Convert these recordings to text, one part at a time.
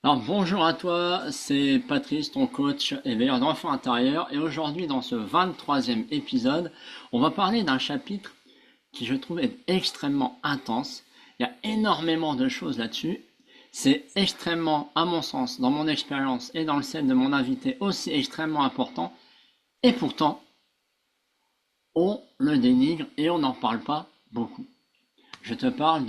Alors bonjour à toi, c'est Patrice, ton coach et veilleur d'enfants intérieurs. Et aujourd'hui, dans ce 23e épisode, on va parler d'un chapitre qui je trouve est extrêmement intense. Il y a énormément de choses là-dessus. C'est extrêmement, à mon sens, dans mon expérience et dans le celle de mon invité, aussi extrêmement important. Et pourtant, on le dénigre et on n'en parle pas beaucoup. Je te parle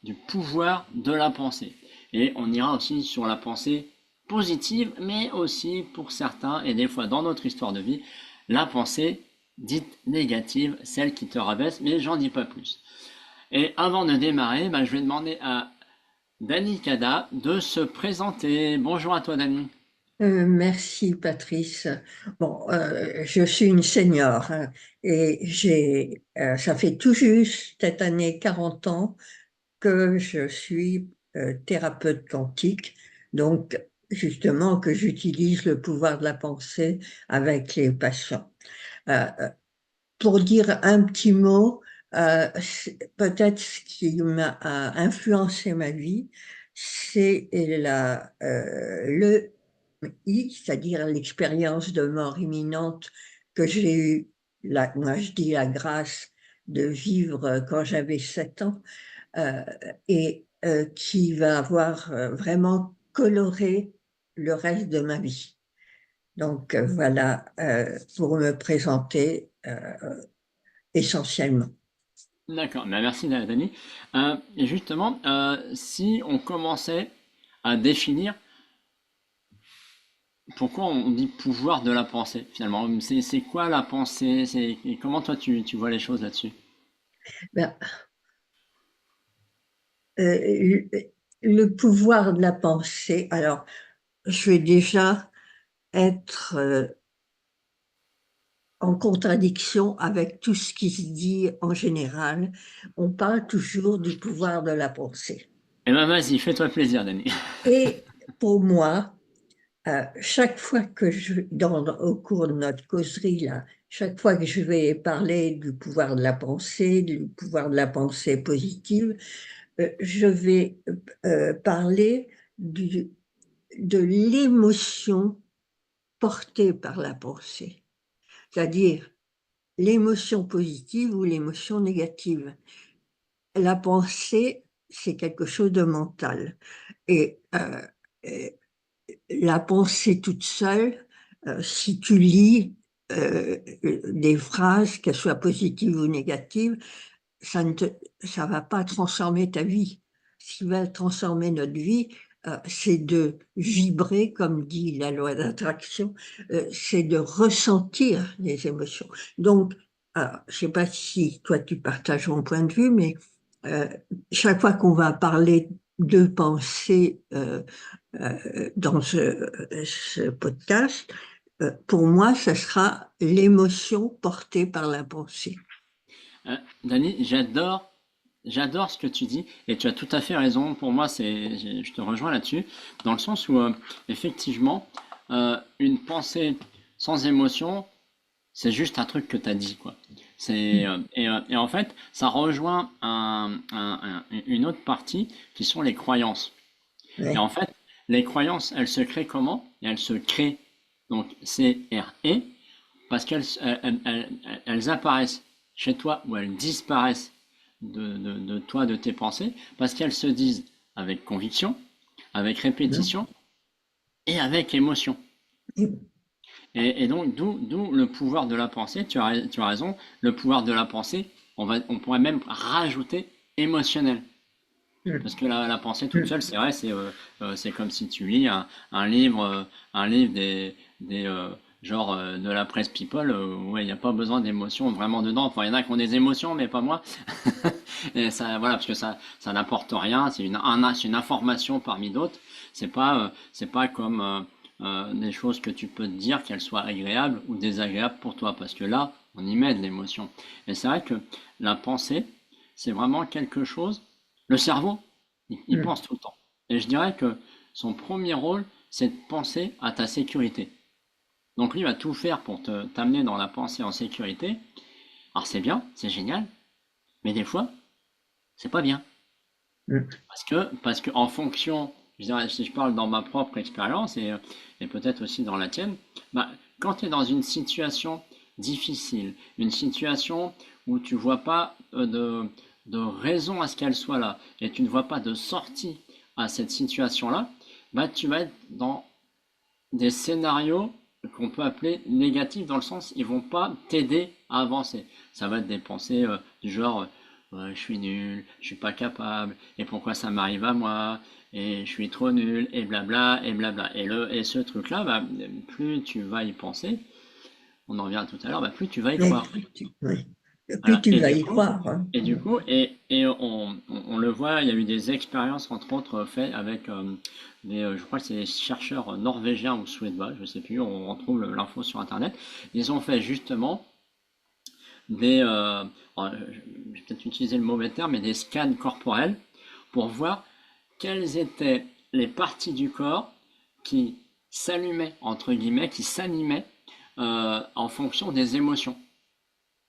du pouvoir de la pensée. Et on ira aussi sur la pensée positive, mais aussi pour certains, et des fois dans notre histoire de vie, la pensée dite négative, celle qui te rabaisse, mais j'en dis pas plus. Et avant de démarrer, je vais demander à Dani Kada de se présenter. Bonjour à toi Dani. Merci Patrice. Bon, je suis une senior, hein, et ça fait tout juste cette année 40 ans que je suis thérapeute quantique, donc justement que j'utilise le pouvoir de la pensée avec les patients. Euh, euh, pour dire un petit mot, peut-être ce qui m'a influencé ma vie, c'est le c'est-à-dire l'expérience de mort imminente que j'ai eu, moi je dis la grâce de vivre quand j'avais 7 ans, euh, et qui va avoir vraiment coloré le reste de ma vie. Donc voilà, pour me présenter essentiellement. D'accord, merci Dani. Et justement, si on commençait à définir pourquoi on dit pouvoir de la pensée finalement? C'est quoi la pensée? Et comment toi tu vois les choses là-dessus? Ben, euh, le pouvoir de la pensée, alors je vais déjà être en contradiction avec tout ce qui se dit en général. On parle toujours du pouvoir de la pensée. Eh ben vas-y, fais-toi plaisir, Dani. Et pour moi, chaque fois au cours de notre causerie, là, chaque fois que je vais parler du pouvoir de la pensée, du pouvoir de la pensée positive, je vais parler du, de l'émotion portée par la pensée, c'est-à-dire l'émotion positive ou l'émotion négative. La pensée, c'est quelque chose de mental. Et euh, la pensée toute seule, si tu lis des phrases, qu'elles soient positives ou négatives, ça ne te, ça va pas transformer ta vie. Ce qui va transformer notre vie, c'est de vibrer, comme dit la loi d'attraction, c'est de ressentir les émotions. Donc, je sais pas si toi tu partages mon point de vue, mais euh, chaque fois qu'on va parler de pensée dans ce podcast, pour moi, ce sera l'émotion portée par la pensée. Dani, j'adore ce que tu dis et tu as tout à fait raison. Pour moi, je te rejoins là-dessus, dans le sens où effectivement, une pensée sans émotion, c'est juste un truc que tu as dit, quoi. Et en fait, ça rejoint une autre partie qui sont les croyances. Et en Ouais. fait, les croyances, elles se créent comment? Et elles se créent, donc C-R-E, parce qu'elles apparaissent chez toi ou elles disparaissent de toi, de tes pensées, parce qu'elles se disent avec conviction, avec Non. répétition et avec émotion. Et donc, d'où le pouvoir de la pensée, tu as raison, le pouvoir de la pensée, on pourrait même rajouter émotionnel. Parce que la pensée toute seule, c'est vrai, c'est comme si tu lis un livre de la presse People, où il n'y a pas besoin d'émotions vraiment dedans. Enfin, il y en a qui ont des émotions, mais pas moi. Et ça, voilà, parce que ça n'apporte rien. C'est une information parmi d'autres. C'est pas comme des choses que tu peux te dire qu'elles soient agréables ou désagréables pour toi, parce que là, on y met de l'émotion. Et c'est vrai que la pensée, c'est vraiment quelque chose. Le cerveau, il pense tout le temps. Et je dirais que son premier rôle, c'est de penser à ta sécurité. Donc lui va tout faire pour t'amener dans la pensée en sécurité. Alors c'est bien, c'est génial, mais des fois, c'est pas bien. Parce que en fonction je dirais, si je parle dans ma propre expérience et peut-être aussi dans la tienne, bah, quand tu es dans une situation difficile, une situation où tu vois pas de raison à ce qu'elle soit là et tu ne vois pas de sortie à cette situation-là, bah, tu vas être dans des scénarios qu'on peut appeler négatifs dans le sens ils vont pas t'aider à avancer. Ça va être des pensées du genre ouais, je suis nul, je suis pas capable, et pourquoi ça m'arrive à moi, et je suis trop nul, et blabla, et blabla. Et ce truc-là, bah, plus tu vas y penser, on en revient tout à l'heure, bah, plus tu vas y Mais croire. plus tu, oui. Plus Voilà. tu vas y croire, hein. Et on le voit, il y a eu des expériences, entre autres, faites avec je crois que c'est des chercheurs norvégiens ou suédois, je sais plus, on retrouve l'info sur Internet. Ils ont fait justement des, je vais peut-être utiliser le mauvais terme, mais des scans corporels pour voir quelles étaient les parties du corps qui s'allumaient, entre guillemets, qui s'animaient en fonction des émotions.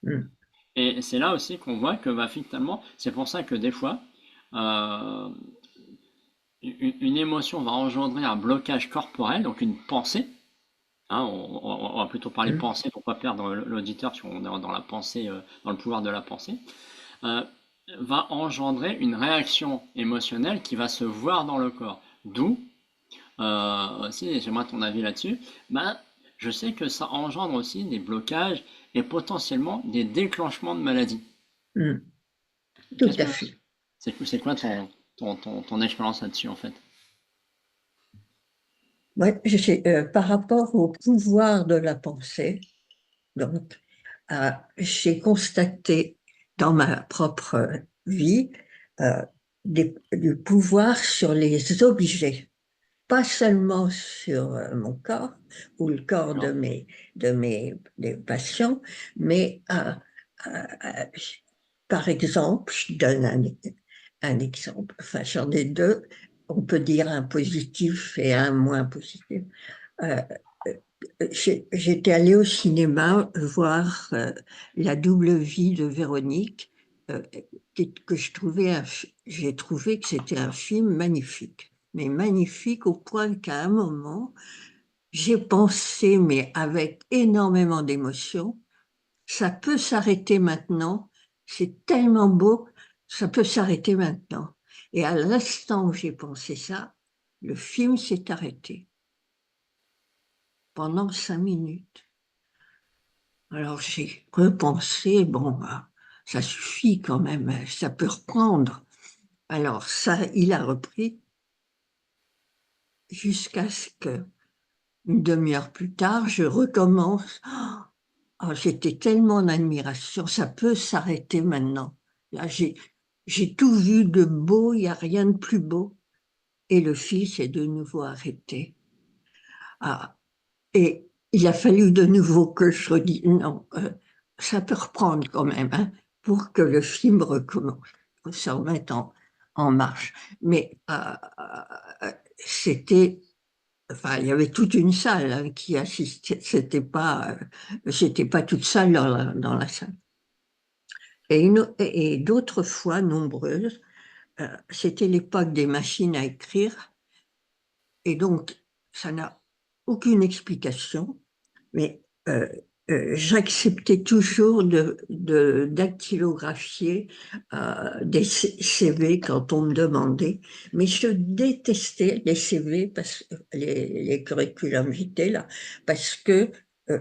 Mm. Et c'est là aussi qu'on voit que bah, finalement, c'est pour ça que des fois, euh, une émotion va engendrer un blocage corporel, donc une pensée. Hein, on va plutôt parler Mm. pensée pour pas perdre l'auditeur si on est dans la pensée, dans le pouvoir de la pensée, euh, va engendrer une réaction émotionnelle qui va se voir dans le corps. D'où aussi, j'aimerais ton avis là-dessus, ben, je sais que ça engendre aussi des blocages et potentiellement des déclenchements de maladies. Mm. Tout Qu'est-ce à que fait. c'est quoi ton expérience là-dessus en fait? Ouais, par rapport au pouvoir de la pensée, donc, j'ai constaté dans ma propre vie euh, du pouvoir sur les objets, pas seulement sur mon corps ou le corps D'accord. des patients, mais euh, par exemple, je donne un exemple, enfin j'en ai deux, on peut dire un positif et un moins positif. Euh, J'étais allée au cinéma voir La double vie de Véronique, euh, que j'ai trouvé que c'était un film magnifique, mais magnifique au point qu'à un moment, j'ai pensé, mais avec énormément d'émotion, ça peut s'arrêter maintenant, c'est tellement beau, ça peut s'arrêter maintenant. Et à l'instant où j'ai pensé ça, le film s'est arrêté pendant 5 minutes. Alors j'ai repensé, bon, bah, ça suffit quand même, ça peut reprendre. Alors ça, il a repris jusqu'à ce que, une demi-heure plus tard, je recommence. Oh, j'étais tellement en admiration, ça peut s'arrêter maintenant. Là, j'ai tout vu de beau, il n'y a rien de plus beau. Et le film s'est de nouveau arrêté. Ah, et il a fallu de nouveau que je redise, non, ça peut reprendre quand même, hein, pour que le film recommence. Il faut se remettre en marche. Mais c'était, enfin, il y avait toute une salle hein, qui assistait. J'étais pas toute seule dans la salle. Et d'autres fois, nombreuses, c'était l'époque des machines à écrire. Et donc, ça n'a aucune explication. Mais j'acceptais toujours de dactylographier des CV quand on me demandait, mais je détestais les CV, les curriculums vitae, là, parce que euh,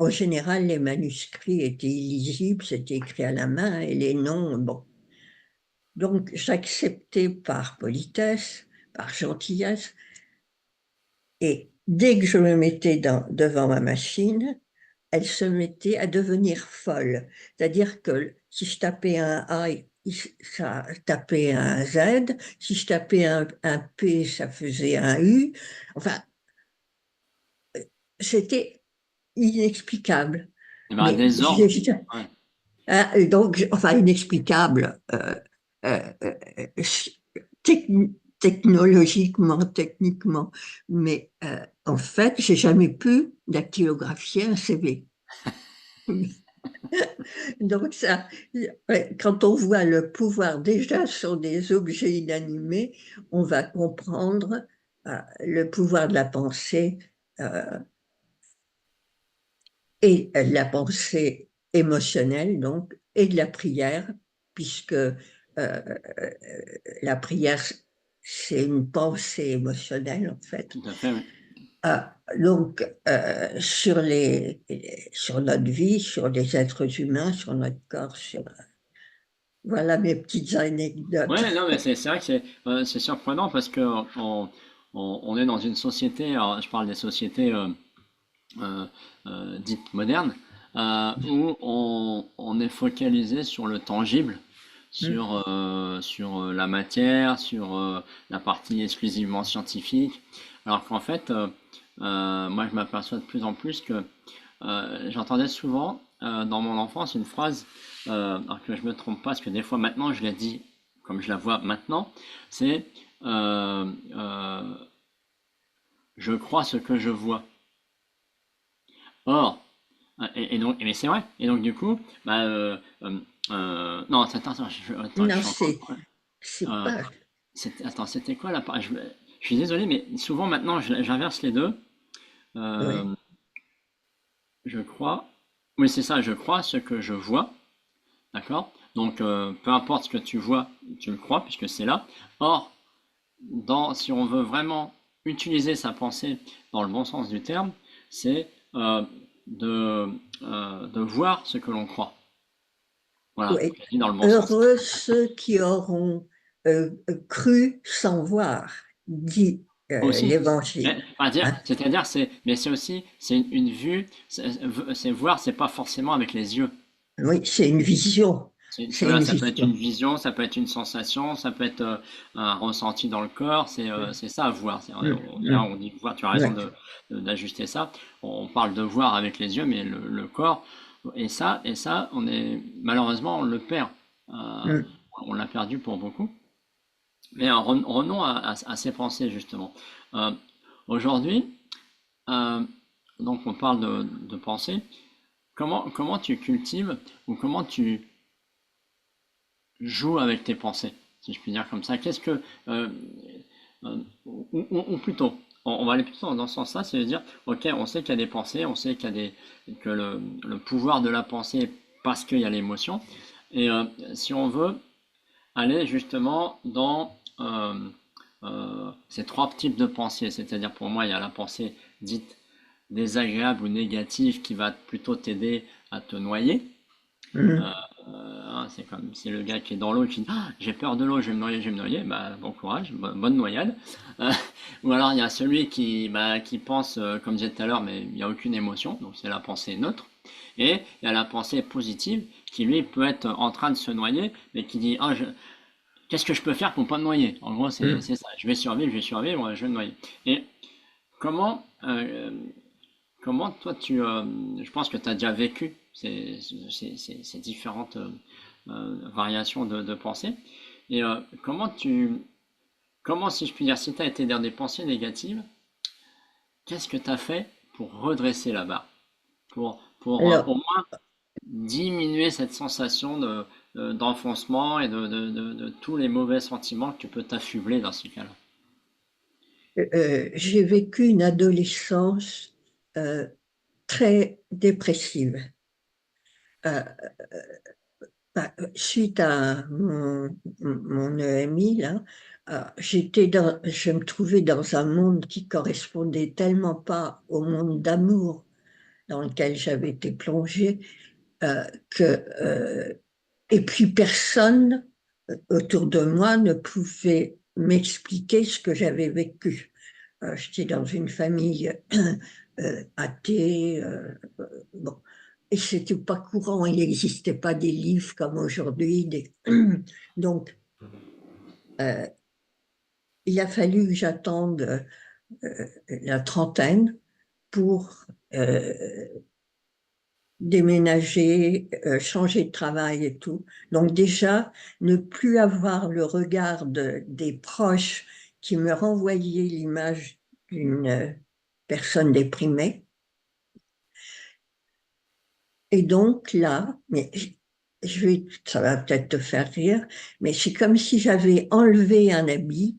en général, les manuscrits étaient illisibles, c'était écrit à la main, et les noms, bon. Donc, j'acceptais par politesse, par gentillesse, et dès que je me mettais devant ma machine, elle se mettait à devenir folle. C'est-à-dire que si je tapais un A, ça tapait un Z. Si je tapais un P, ça faisait un U. Enfin, c'était inexplicable. Eh ben, un Mais désordre. Ouais. donc, enfin, inexplicable. Technologiquement, techniquement. Mais en fait, j'ai jamais pu dactylographier un CV. Donc ça, ouais, quand on voit le pouvoir déjà sur des objets inanimés, on va comprendre le pouvoir de la pensée euh, et de la pensée émotionnelle, donc, et de la prière, puisque la prière, c'est une pensée émotionnelle, en fait. Tout à fait, oui. Donc, sur notre vie, sur les êtres humains, sur notre corps, voilà mes petites anecdotes. Ouais, non, mais c'est vrai que c'est surprenant parce que on est dans une société, alors je parle des sociétés euh, dites modernes, où on est focalisé sur le tangible, Mm. sur la matière, sur la partie exclusivement scientifique, alors qu'en fait, moi je m'aperçois de plus en plus que j'entendais souvent dans mon enfance une phrase, alors que je me trompe pas, parce que des fois maintenant je la dis comme je la vois maintenant, c'est je crois ce que je vois. Or, et donc, mais c'est vrai. Et donc du coup, bah, non, attends, je Non, suis encore. c'est Euh, pas. attends, c'était quoi la je suis désolé, mais souvent maintenant, j'inverse les deux. Ouais. Euh, je crois. Oui, c'est ça. Je crois ce que je vois. D'accord? Donc, peu importe ce que tu vois, tu le crois puisque c'est là. Or, si on veut vraiment utiliser sa pensée dans le bon sens du terme, c'est de voir ce que l'on croit. Voilà, Ouais. je l'ai dit dans le bon sens. Heureux ceux qui auront cru sans voir, dit Aussi. Mais, l'Évangile. enfin, Hein. c'est-à-dire, mais c'est aussi, c'est une vue, c'est voir, c'est pas forcément avec les yeux. Oui, c'est une vision. C'est Voilà, une ça peut être une vision. vision, ça peut être une sensation, ça peut être un ressenti dans le corps, c'est ça, voir. Mm, Là, mm, on dit voir, tu as raison ouais, d'ajuster ça. On parle de voir avec les yeux, mais le corps, et ça, malheureusement, on le perd. Euh, mm. on l'a perdu pour beaucoup. Mais revenons à ces pensées, justement. Euh, Aujourd'hui, euh, donc on parle de pensée. Comment tu cultives ou comment tu joues avec tes pensées, si je puis dire comme ça? Euh, ou plutôt, on va aller plutôt dans ce sens-là, c'est de dire, ok, on sait qu'il y a des pensées, on sait que le pouvoir de la pensée, parce qu'il y a l'émotion. Et si on veut aller justement dans ces trois types de pensées, c'est-à-dire pour moi, il y a la pensée dite désagréable ou négative qui va plutôt t'aider à te noyer. Euh, Mm. hein, c'est comme si le gars qui est dans l'eau qui dit ah, j'ai peur de l'eau, je vais me noyer, je vais me noyer, bah, bon courage, bonne noyade. Euh, ou alors il y a celui qui pense, comme je disais tout à l'heure, mais il n'y a aucune émotion, donc c'est la pensée neutre. Et il y a la pensée positive qui lui peut être en train de se noyer, mais qui dit ah, qu'est-ce que je peux faire pour pas me noyer? En gros, Mm. c'est ça. Je vais survivre, je vais me noyer. Et comment, toi, je pense que tu as déjà vécu ces différentes variations de pensée. Et comment, si je puis dire, si tu as été dans des pensées négatives, qu'est-ce que tu as fait pour redresser la barre? Pour au Alors, moins diminuer cette sensation d'enfoncement et de tous les mauvais sentiments que tu peux t'affubler dans ce cas-là. j'ai vécu une adolescence euh, très dépressive. Euh, Suite à mon EMI, là, je me trouvais dans un monde qui correspondait tellement pas au monde d'amour dans lequel j'avais été plongée, euh, que, euh, et puis personne autour de moi ne pouvait m'expliquer ce que j'avais vécu. J'étais dans une famille athée, bon. Et c'était pas courant, il n'existait pas des livres comme aujourd'hui. Donc, euh, il a fallu que j'attende la trentaine pour déménager, changer de travail et tout. Donc déjà, ne plus avoir le regard des proches qui me renvoyaient l'image d'une personne déprimée. Et donc là, mais ça va peut-être te faire rire, mais c'est comme si j'avais enlevé un habit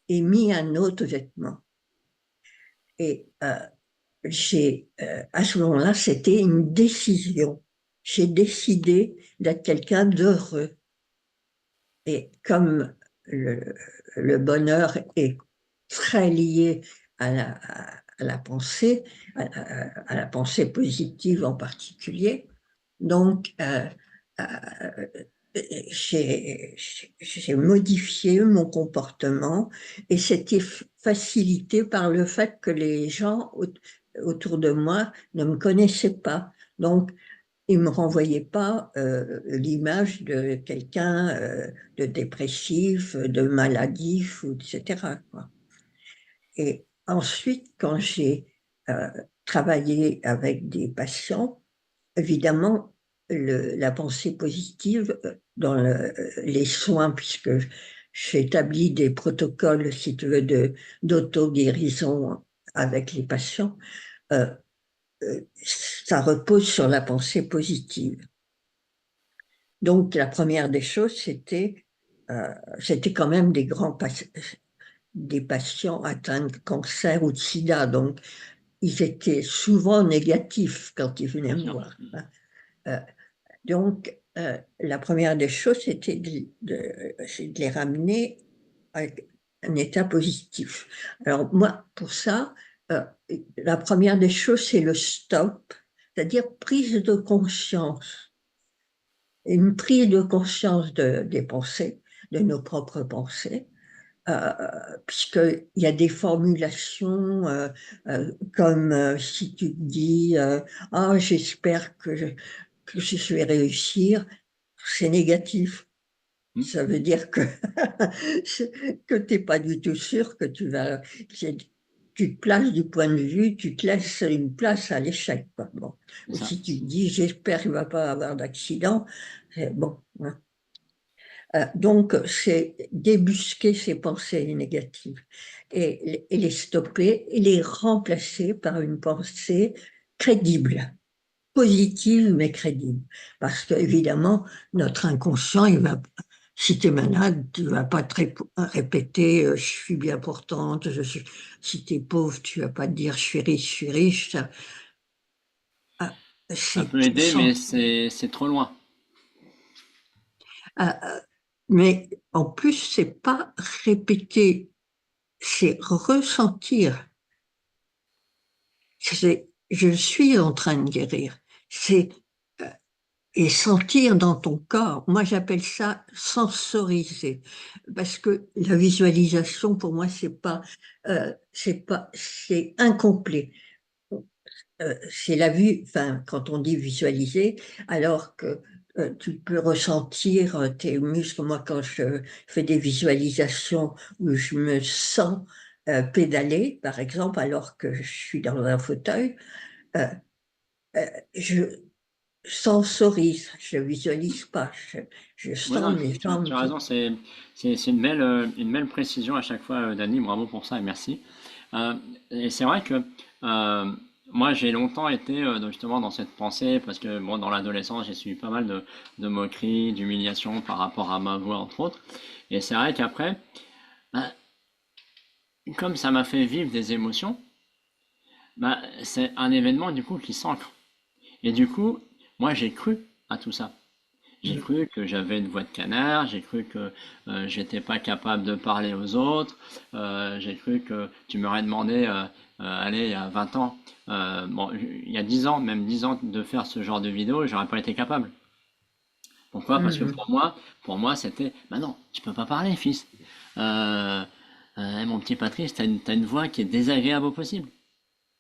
et mis un autre vêtement. Et à ce moment-là, c'était une décision. J'ai décidé d'être quelqu'un d'heureux. Et comme le, le bonheur est très lié à la pensée, à la pensée positive en particulier, donc euh, j'ai modifié mon comportement et c'était facilité par le fait que les gens autour de moi ne me connaissaient pas. Donc, il me renvoyait pas l'image de quelqu'un de dépressif, de maladif, etc., quoi. Et ensuite, quand j'ai euh, travaillé avec des patients, évidemment, la pensée positive dans les soins, puisque j'ai établi des protocoles, si tu veux, d'auto-guérison avec les patients, euh, ça repose sur la pensée positive. Donc, la première des choses, c'était quand même des patients atteints de cancer ou de sida. Donc, ils étaient souvent négatifs quand ils venaient bien me sûr. voir, hein. Euh, la première des choses, c'était c'est de les ramener à un état positif. Alors, moi, pour ça, euh, la première des choses, c'est le stop, c'est-à-dire prise de conscience, une prise de conscience des pensées, de nos propres pensées, euh, puisqu'il y a des formulations comme si tu te dis ah, j'espère que je vais réussir, c'est négatif. Hmm. Ça veut dire que, que tu n'es pas du tout sûr que tu te places du point de vue, tu te laisses une place à l'échec, quoi. Bon. C'est Ou ça. si tu te dis j'espère qu'il ne va pas avoir d'accident, bon, hein. Donc, c'est débusquer ces pensées négatives et les stopper et les remplacer par une pensée crédible, positive mais crédible. Parce qu'évidemment, notre inconscient, si tu es malade, tu ne vas pas te répéter je suis bien portante, si tu es pauvre, tu ne vas pas te dire je suis riche, je suis riche. Ah, Ça peut tu aider, sens. mais c'est trop loin. Ah, mais en plus, c'est pas répéter, c'est ressentir. Je suis en train de guérir. C'est euh, et sentir dans ton corps. Moi, j'appelle ça sensoriser, parce que la visualisation, pour moi, c'est incomplet. C'est la vue, enfin, quand on dit visualiser, alors que tu peux ressentir tes muscles. Moi, quand je fais des visualisations où je me sens pédaler, par exemple, alors que je suis dans un fauteuil, euh, je sensorise, je visualise pas, je Ouais, non, sens mes tu jambes. as raison, c'est une belle précision à chaque fois, Dani, bravo pour ça et merci. Euh, et c'est vrai que euh, moi j'ai longtemps été justement dans cette pensée parce que bon, dans l'adolescence j'ai subi pas mal de moqueries, d'humiliations par rapport à ma voix entre autres. Et c'est vrai qu'après, bah, comme ça m'a fait vivre des émotions, bah, c'est un événement du coup qui s'ancre. Et du coup, moi j'ai cru à tout ça. J'ai cru que j'avais une voix de canard, j'ai cru que j'étais pas capable de parler aux autres, j'ai cru que tu m'aurais demandé, allez, il y a 20 ans, bon, il y a 10 ans, même 10 ans de faire ce genre de vidéo, et j'aurais pas été capable. Pourquoi? Parce que Mhm. pour moi, c'était, bah non, tu peux pas parler, fils. Euh, mon petit Patrice, t'as une voix qui est désagréable au possible.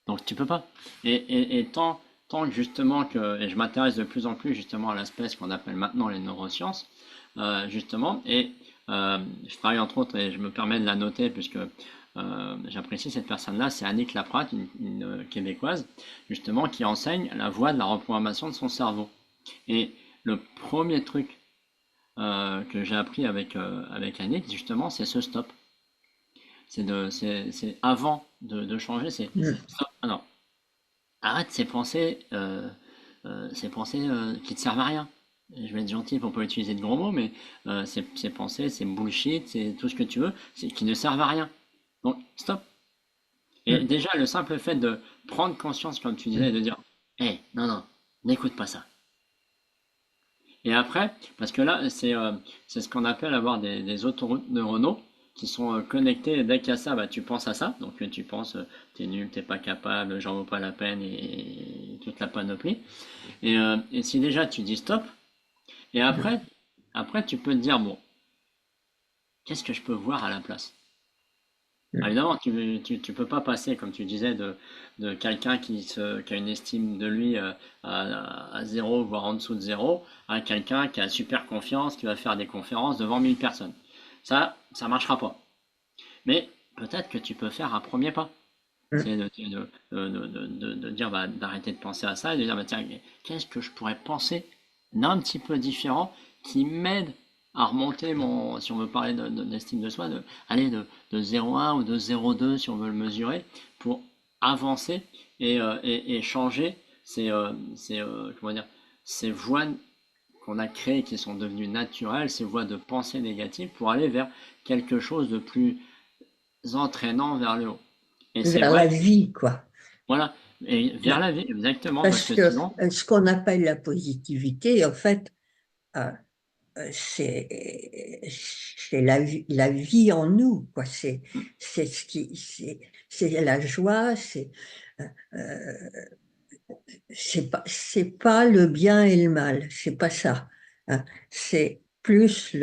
Donc tu peux pas. Et tant que justement que, et je m'intéresse de plus en plus justement à l'aspect ce qu'on appelle maintenant les neurosciences, justement, et je travaille entre autres, et je me permets de la noter puisque j'apprécie cette personne-là, c'est Annick Laprate, une Québécoise, justement, qui enseigne la voie de la reprogrammation de son cerveau. Et le premier truc que j'ai appris avec Annick, justement, c'est ce stop. C'est avant de changer, c'est Mhm. stop. Ah non, arrête ces pensées ces pensées qui te servent à rien. Je vais être gentil pour pas utiliser de gros mots, mais ces pensées, ces bullshit, c'est tout ce que tu veux, c'est qui ne servent à rien. Donc, stop. Et Mm. déjà, le simple fait de prendre conscience, comme tu disais, et de dire, hé, non, non, n'écoute pas ça. Et après, parce que là, c'est ce qu'on appelle avoir des autoroutes neuronaux qui sont connectées. Dès qu'il y a ça, bah, tu penses à ça. Donc tu penses, t'es nul, t'es pas capable, j'en vaut pas la peine et toute la panoplie. Et si déjà tu dis stop, et après tu peux te dire, bon, qu'est-ce que je peux voir à la place? Ah, Mm. évidemment, tu peux pas passer, comme tu disais, de quelqu'un qui a une estime de lui à zéro, voire en dessous de zéro, à quelqu'un qui a super confiance, qui va faire des conférences devant 1000 personnes. Ça marchera pas. Mais peut-être que tu peux faire un premier pas. Mm. C'est de dire, bah, d'arrêter de penser à ça et de dire, bah, tiens, qu'est-ce que je pourrais penser d'un petit peu différent qui m'aide à remonter mon, si on veut parler d'estime de soi, aller de 0,1 ou de 0,2 si on veut le mesurer, pour avancer et changer comment dire, ces voies qu'on a créées qui sont devenues naturelles, ces voies de pensée négative pour aller vers quelque chose de plus entraînant vers le haut. Et c'est Vers vrai, la vie, quoi. voilà, et vers La- la vie, exactement, parce Parce que que sinon, ce qu'on appelle la positivité, en fait, euh, c'est la vie en nous, quoi. C'est ce qui, c'est la joie, euh, euh, c'est pas le bien et le mal, c'est pas ça, hein. C'est plus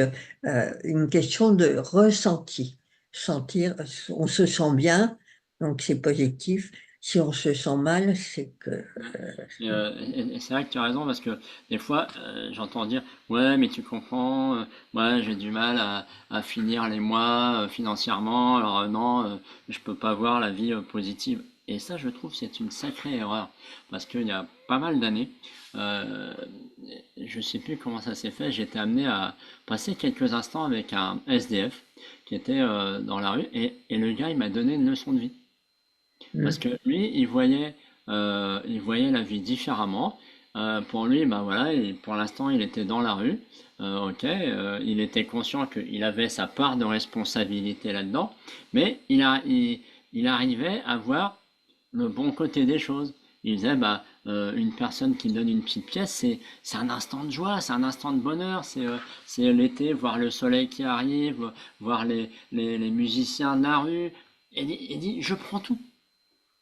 une question de ressenti. Sentir, on se sent bien, donc c'est positif. Si on se sent mal, c'est que et c'est vrai que tu as raison, parce que des fois, j'entends dire, ouais, mais tu comprends, moi j'ai du mal à finir les mois financièrement, alors non, je peux pas voir la vie positive. Et ça, je trouve, c'est une sacrée erreur, parce qu'il y a pas mal d'années, euh, je sais plus comment ça s'est fait, j'étais amené à passer quelques instants avec un SDF qui était dans la rue, et le gars, il m'a donné une leçon de vie. Parce hmm. que lui, il voyait la vie différemment. Pour lui, bah voilà, pour l'instant, il était dans la rue. Ok, il était conscient qu'il avait sa part de responsabilité là-dedans, mais il arrivait à voir le bon côté des choses. Il disait, bah, une personne qui donne une petite pièce, c'est un instant de joie, c'est un instant de bonheur, c'est l'été, voir le soleil qui arrive, voir les musiciens de la rue. Et il dit, je prends tout.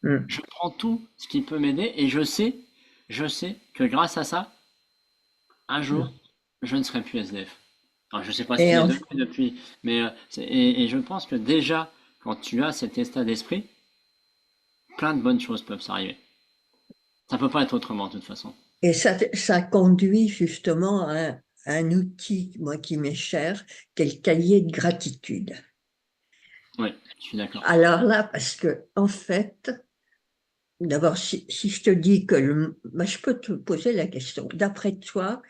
Hmm. Je prends tout ce qui peut m'aider et je sais que grâce à ça, un jour, je ne serai plus SDF. Alors, je ne sais pas ce Et qu'il est en, devenu depuis, mais et je pense que déjà, quand tu as cet état d'esprit, plein de bonnes choses peuvent s'arriver. Ça peut pas être autrement de toute façon. et ça conduit justement à un outil, moi, qui m'est cher, qui est le cahier de gratitude. Oui, je suis d'accord. Alors là, parce que, en fait, d'abord, si je te dis que moi, je peux te poser la question. D'après toi,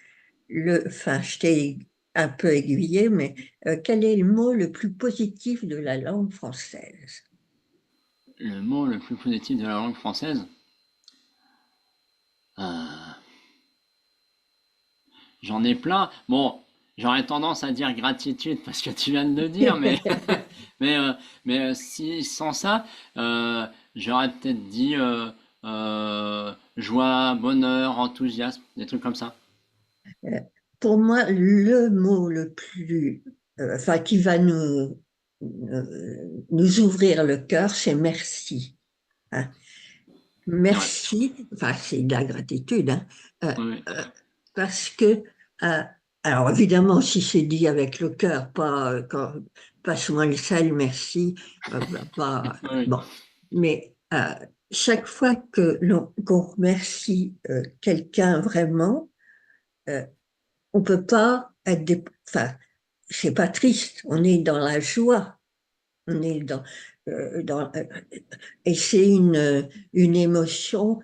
enfin, je t'ai un peu aiguillé, mais quel est le mot le plus positif de la langue française? Le mot le plus positif de la langue française, euh, j'en ai plein. Bon, j'aurais tendance à dire gratitude parce que tu viens de le dire, mais, euh, mais si sans ça, j'aurais peut-être dit joie, bonheur, enthousiasme, des trucs comme ça. Euh, Pour moi, le mot le plus, enfin, qui va nous ouvrir le cœur, c'est merci, hein. C'est vrai. Merci, enfin, c'est de la gratitude, hein, euh, Oui, euh, parce que, euh, alors évidemment, si c'est dit avec le cœur, pas passe-moi le sel, merci, oui, oui. bon, mais chaque fois que qu'on remercie quelqu'un vraiment, euh, on peut pas être enfin, c'est pas triste, on est dans la joie, on est et c'est une émotion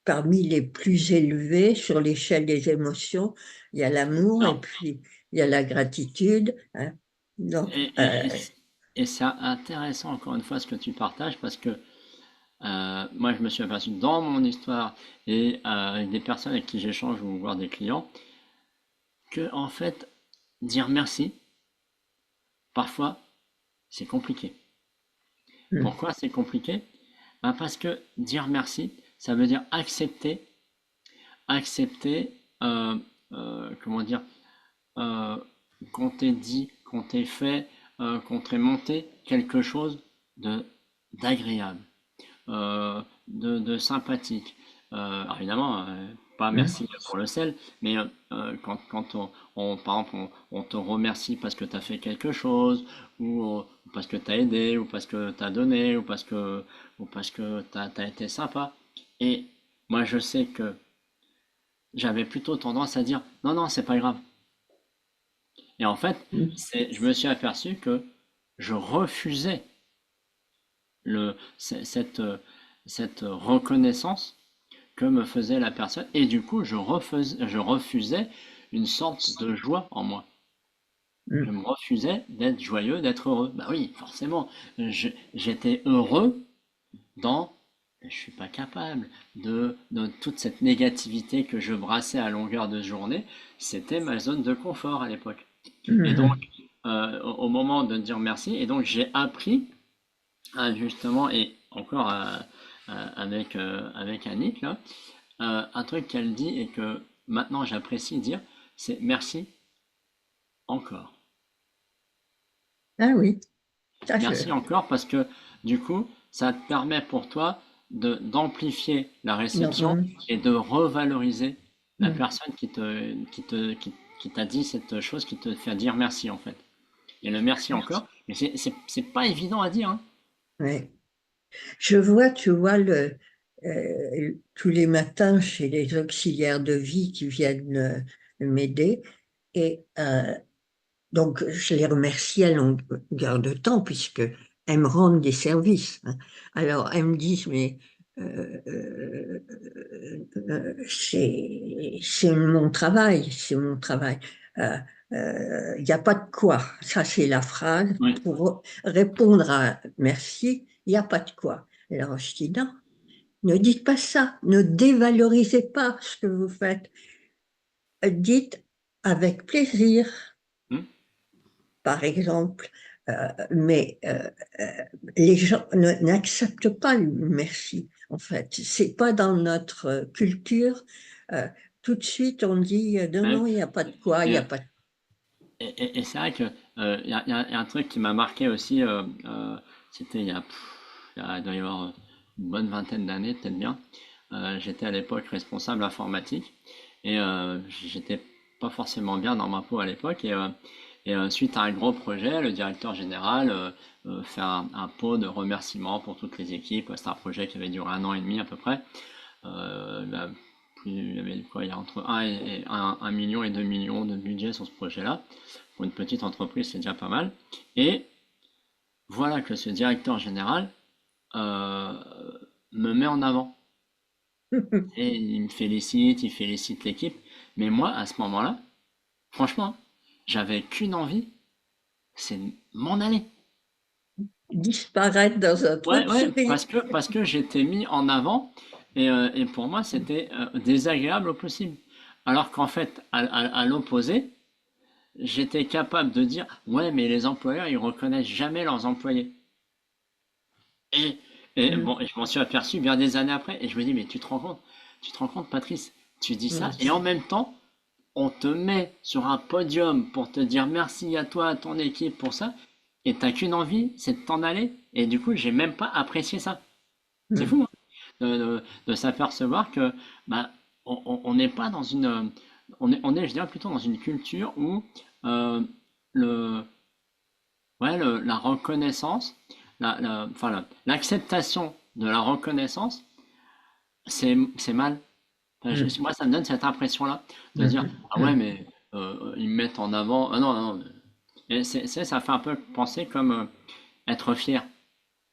parmi les plus élevées sur l'échelle des émotions. Il y a l'amour et Alors, puis il y a la gratitude, hein. Donc, et c'est intéressant encore une fois ce que tu partages parce que Moi, je me suis aperçu dans mon histoire et avec des personnes avec qui j'échange ou voir des clients que, en fait, dire merci, parfois, c'est compliqué. Mm. Pourquoi c'est compliqué? Ben parce que dire merci, ça veut dire accepter, comment dire, euh, qu'on t'ait dit, qu'on t'ait fait, qu'on t'ait monté quelque chose de d'agréable, de sympathique. Alors évidemment, pas Mm. merci pour le sel, mais quand par exemple, on te remercie parce que tu as fait quelque chose, ou parce que tu as aidé, ou parce que tu as donné, ou parce que tu as été sympa. Et moi, je sais que j'avais plutôt tendance à dire non, non, c'est pas grave. Et en fait, Mm. je me suis aperçu que je refusais cette, cette reconnaissance que me faisait la personne. Et du coup, je refusais une sorte de joie en moi. Je Mm. me refusais d'être joyeux, d'être heureux. Bah oui, forcément, j'étais heureux dans... Je suis pas capable de toute cette négativité que je brassais à longueur de journée. C'était ma zone de confort à l'époque. Et donc, Mm. au moment de dire merci, et donc j'ai appris justement, et encore avec Annick, là, un truc qu'elle dit et que maintenant j'apprécie dire, c'est merci encore. Ah oui, ça Merci encore parce que du coup, ça te permet pour toi d'amplifier la non, réception mm. et de revaloriser la Mm. personne qui t'a dit cette chose qui te fait dire merci en fait. Et le merci encore, mais c'est pas évident à dire, hein. Ouais. Je vois, tu vois, tous les matins chez les auxiliaires de vie qui viennent m'aider. Et donc, je les remercie à longueur de temps puisque elles me rendent des services, hein. Alors, elles me disent, mais c'est mon travail, c'est mon travail. Il n'y a pas de quoi. Ça, c'est la phrase. Oui. Pour répondre à merci, il n'y a pas de quoi. Alors, je dis non, ne dites pas ça. Ne dévalorisez pas ce que vous faites. Dites avec plaisir, Hmm. par exemple. Mais les gens n'acceptent pas le merci, en fait. C'est pas dans notre culture. Euh, Tout de suite, on dit non, Ouais. non, il n'y a pas de quoi, il n'y Et, a pas de... et c'est vrai que y a un truc qui m'a marqué aussi, c'était il doit y avoir une bonne vingtaine d'années, peut-être bien. J'étais à l'époque responsable informatique et j'étais pas forcément bien dans ma peau à l'époque et suite à un gros projet, le directeur général fait un pot de remerciements pour toutes les équipes. C'était un projet qui avait duré un an et demi à peu près. Bah, il y avait quoi, il y a entre 1 million et 2 millions de budget sur ce projet-là. Pour une petite entreprise, c'est déjà pas mal. Et voilà que ce directeur général euh, me met en avant. Et il félicite l'équipe. Mais moi, à ce moment-là, franchement, j'avais qu'une envie, c'est de m'en aller. disparaître dans un Ouais, trou de ouais, souris. parce que j'étais mis en avant et pour moi, c'était désagréable au possible. Alors qu'en fait, à l'opposé, j'étais capable de dire, ouais, mais les employeurs, ils reconnaissent jamais leurs employés. Et, et Mm. bon, je m'en suis aperçu bien des années après, et je me dis, mais tu te rends compte, Patrice, tu dis ça, Mm. et en même temps, on te met sur un podium pour te dire merci à toi, à ton équipe pour ça, et t'as qu'une envie, c'est de t'en aller, et du coup, j'ai même pas apprécié ça. C'est Mm. fou, hein, de s'apercevoir que bah, on n'est pas dans une, on est, je dirais, plutôt dans une culture où euh, le, ouais, la reconnaissance, enfin, l'acceptation de la reconnaissance, c'est mal. Enfin, Mm. moi, ça me donne cette impression-là, de dire, Mm. ah ouais, Mm. mais ils me mettent en avant. Ah non, non, non. Et ça fait un peu penser comme être fier.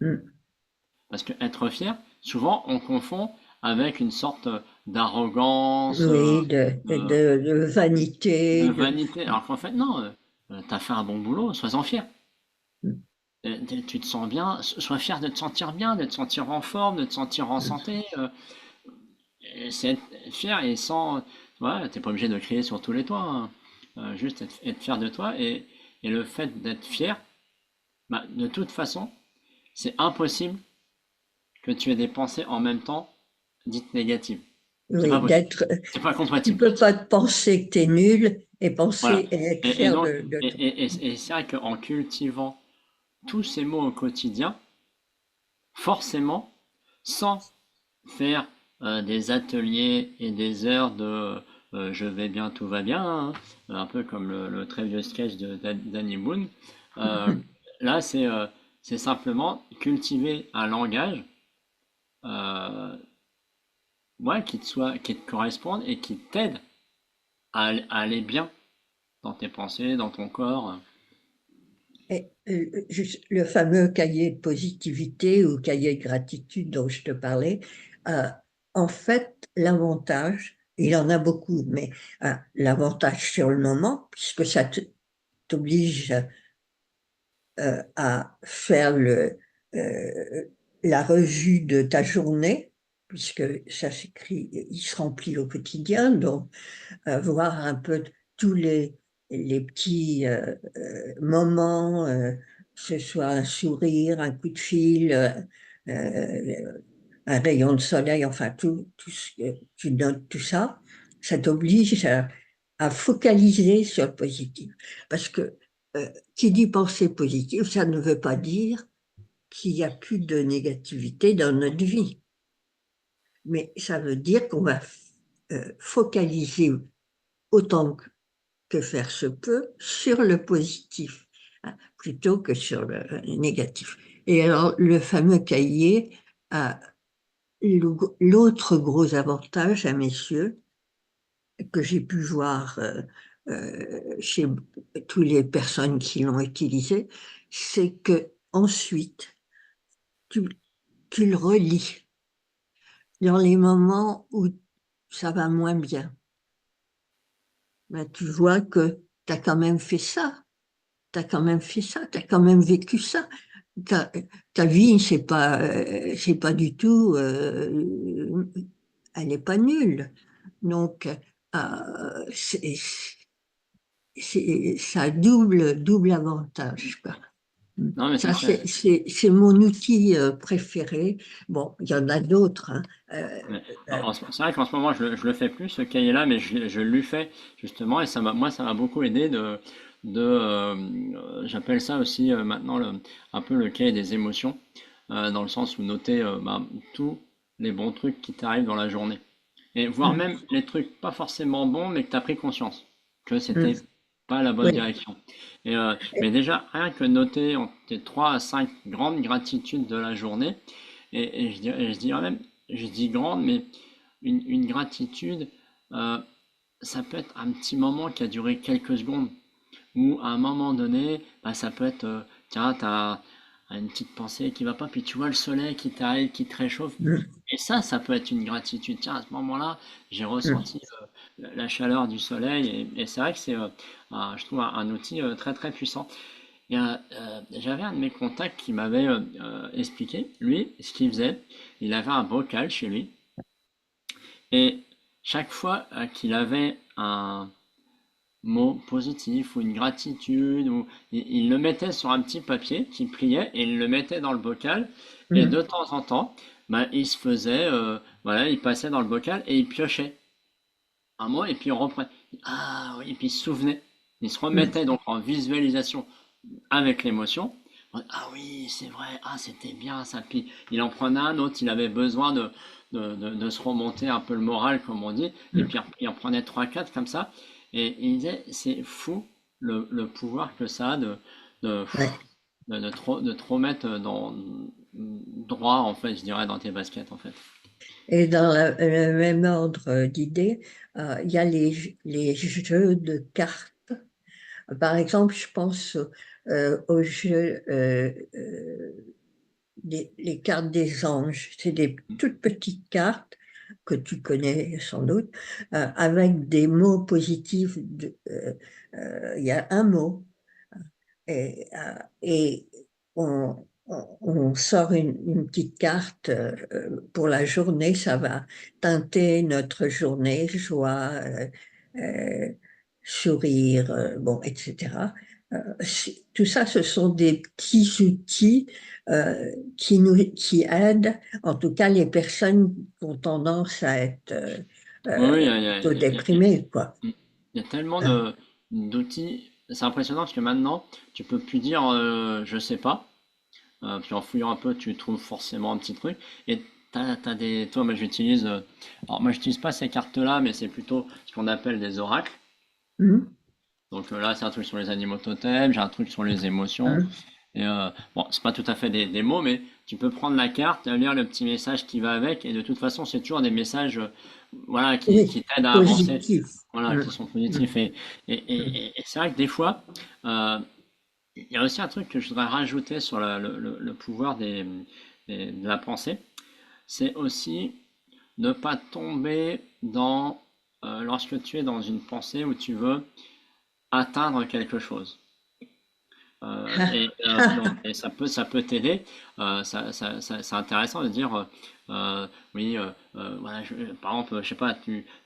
Mm. Parce que être fier, souvent, on confond avec une sorte d'arrogance, Oui, de, de de vanité, de... vanité. Alors qu'en fait, non, t'as fait un bon boulot, sois-en fier. tu te sens bien, sois fier de te sentir bien, de te sentir en forme, de te sentir en santé. C'est être fier et sans. Ouais, t'es pas obligé de crier sur tous les toits, hein. Juste être fier de toi et le fait d'être fier, bah, de toute façon, c'est impossible que tu aies des pensées en même temps dites négatives. C'est pas Oui, possible. d'être, C'est pas tu compatible. peux pas te penser que tu es nul et Voilà. penser et être Et fier donc, de toi. et c'est vrai qu'en cultivant tous ces mots au quotidien, forcément, sans faire des ateliers et des heures de je vais bien, tout va bien, hein, un peu comme le très vieux sketch de Danny Boone. Euh, Là, c'est simplement cultiver un langage euh, ouais, qui te corresponde et qui t'aide à aller bien dans tes pensées, dans ton corps. Et, le fameux cahier de positivité ou cahier de gratitude dont je te parlais, euh, en fait, l'avantage, il en a beaucoup, mais l'avantage sur le moment, puisque ça t'oblige à faire euh, la revue de ta journée, puisque ça s'écrit, il se remplit au quotidien, donc voir un peu tous les petits moments, que ce soit un sourire, un coup de fil, un rayon de soleil, enfin tout ce que tu notes, tout ça, ça t'oblige à focaliser sur le positif. Parce que qui dit pensée positive, ça ne veut pas dire qu'il n'y a plus de négativité dans notre vie, mais ça veut dire qu'on va focaliser autant que faire se peut sur le positif, hein, plutôt que sur le négatif. Et alors, le fameux cahier a l'autre gros avantage à mes yeux, que j'ai pu voir chez toutes les personnes qui l'ont utilisé, c'est que ensuite, tu, tu le relis dans les moments où ça va moins bien. Ben, tu vois que tu as quand même fait ça. T'as quand même fait ça, t'as quand même vécu ça. Ta, ta vie, c'est pas du tout, elle n'est pas nulle. Donc, ça a double avantage, quoi. Non, mais Ça, c'est ça. c'est mon outil préféré. Bon, il y en a d'autres, hein. Mais Euh, c'est vrai qu'en ce moment, je le fais plus, ce cahier-là, mais je l'ai fait justement, et moi, ça m'a beaucoup aidé j'appelle ça aussi maintenant un peu le cahier des émotions, dans le sens où noter bah, tous les bons trucs qui t'arrivent dans la journée. Et voire hum, même les trucs pas forcément bons, mais que tu as pris conscience que hum, c'était pas la bonne oui. direction. Mais déjà, rien que noter tes 3 à 5 grandes gratitudes de la journée, je dirais même, je dis grande, mais une gratitude, euh, ça peut être un petit moment qui a duré quelques secondes, ou à un moment donné, bah, ça peut être, tiens, tu as une petite pensée qui va pas, puis tu vois le soleil qui t'arrive, qui te réchauffe. Hum, Et ça peut être une gratitude. Tiens, à ce moment-là, j'ai hum. ressenti la chaleur du soleil, et c'est vrai que c'est, je trouve, un outil très très puissant. J'avais un de mes contacts qui m'avait expliqué, lui, ce qu'il faisait, il avait un bocal chez lui, et chaque fois qu'il avait un mot positif ou une gratitude, il le mettait sur un petit papier qu'il pliait et il le mettait dans le bocal. Et de Hum. temps en temps, ben, il se faisait, voilà, il passait dans le bocal et il piochait un mot et puis on reprenait. Ah oui, et puis il se souvenait. Il se Hum. remettait donc en visualisation avec l'émotion. Ah oui, c'est vrai, ah c'était bien ça. Puis il en prenait un autre, il avait besoin de se remonter un peu le moral, comme on dit. Et Hum. puis il en prenait trois quatre comme ça. Et il disait, c'est fou le pouvoir que ça a de, Ouais. de te remettre dans, droit, en fait, je dirais, dans tes baskets, en fait. Et dans le même ordre d'idées, il y a les jeux de cartes. Par exemple, je pense au jeu les cartes des anges. C'est des toutes petites cartes que tu connais sans doute, avec des mots positifs. Il y a un mot. Et on sort une petite carte pour la journée, ça va teinter notre journée, joie, euh, sourire, bon, etc. Tout ça, ce sont des petits outils qui aident, en tout cas les personnes qui ont tendance à être Oui, oui, plutôt déprimées, quoi. il y a tellement Hein. d'outils. C'est impressionnant parce que maintenant, tu peux plus dire je sais pas. Puis en fouillant un peu, tu trouves forcément un petit truc. Et t'as des. Toi, moi j'utilise. Alors moi j'utilise pas ces cartes-là, mais c'est plutôt ce qu'on appelle des oracles. Hum, Donc là, c'est un truc sur les animaux totems, j'ai un truc sur les émotions. hein. Et bon, c'est pas tout à fait des mots, mais tu peux prendre la carte, lire le petit message qui va avec, et de toute façon, c'est toujours des messages, voilà, qui Oui, t'aident à avancer, positif. voilà, qui Hum, sont hum, positifs. hum. Et c'est vrai que des fois, euh, il y a aussi un truc que je voudrais rajouter sur le pouvoir de la pensée, c'est aussi ne pas tomber dans, lorsque tu es dans une pensée où tu veux atteindre quelque chose. Non, et ça peut t'aider. C'est intéressant de dire, oui, voilà, par exemple, je sais pas,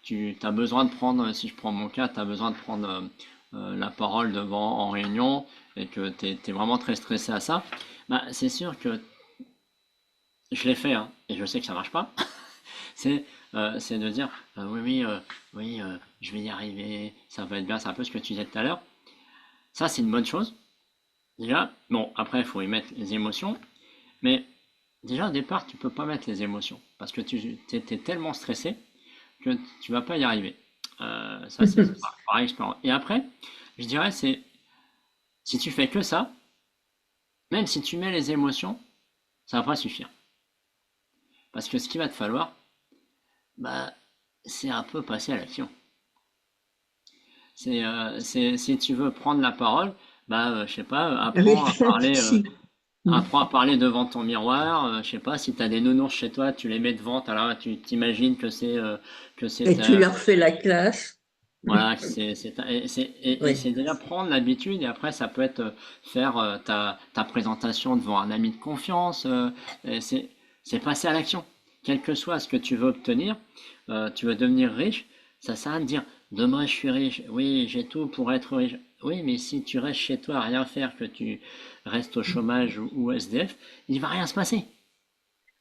tu as besoin de prendre, si je prends mon cas, tu as besoin de prendre la parole devant en réunion et que tu es vraiment très stressé à ça. Bah, c'est sûr que je l'ai fait, hein, et je sais que ça marche pas. C'est c'est de dire, oui, oui, je vais y arriver, ça va être bien. C'est un peu ce que tu disais tout à l'heure. Ça, c'est une bonne chose. Déjà, bon, après, il faut y mettre les émotions, mais déjà, au départ, tu peux pas mettre les émotions, parce que tu es tellement stressé que tu vas pas y arriver. Ça, c'est par expérience. Et après, je dirais, c'est, si tu fais que ça, même si tu mets les émotions, ça va pas suffire. Parce que ce qu'il va te falloir, bah, c'est un peu passer à l'action. Si tu veux prendre la parole, bah, je sais pas, Réfléchis. apprends à parler devant ton miroir. Je sais pas, si tu as des nounours chez toi, tu les mets devant. Alors tu t'imagines que c'est Et tu leur fais la classe. voilà, et Oui. c'est déjà prendre l'habitude. Et après, ça peut être faire ta présentation devant un ami de confiance. Et c'est passer à l'action. Quel que soit ce que tu veux obtenir, tu veux devenir riche. Ça sert à rien de dire demain je suis riche. Oui, j'ai tout pour être riche. Oui, mais si tu restes chez toi à rien faire, que tu restes au chômage ou SDF, il va rien se passer.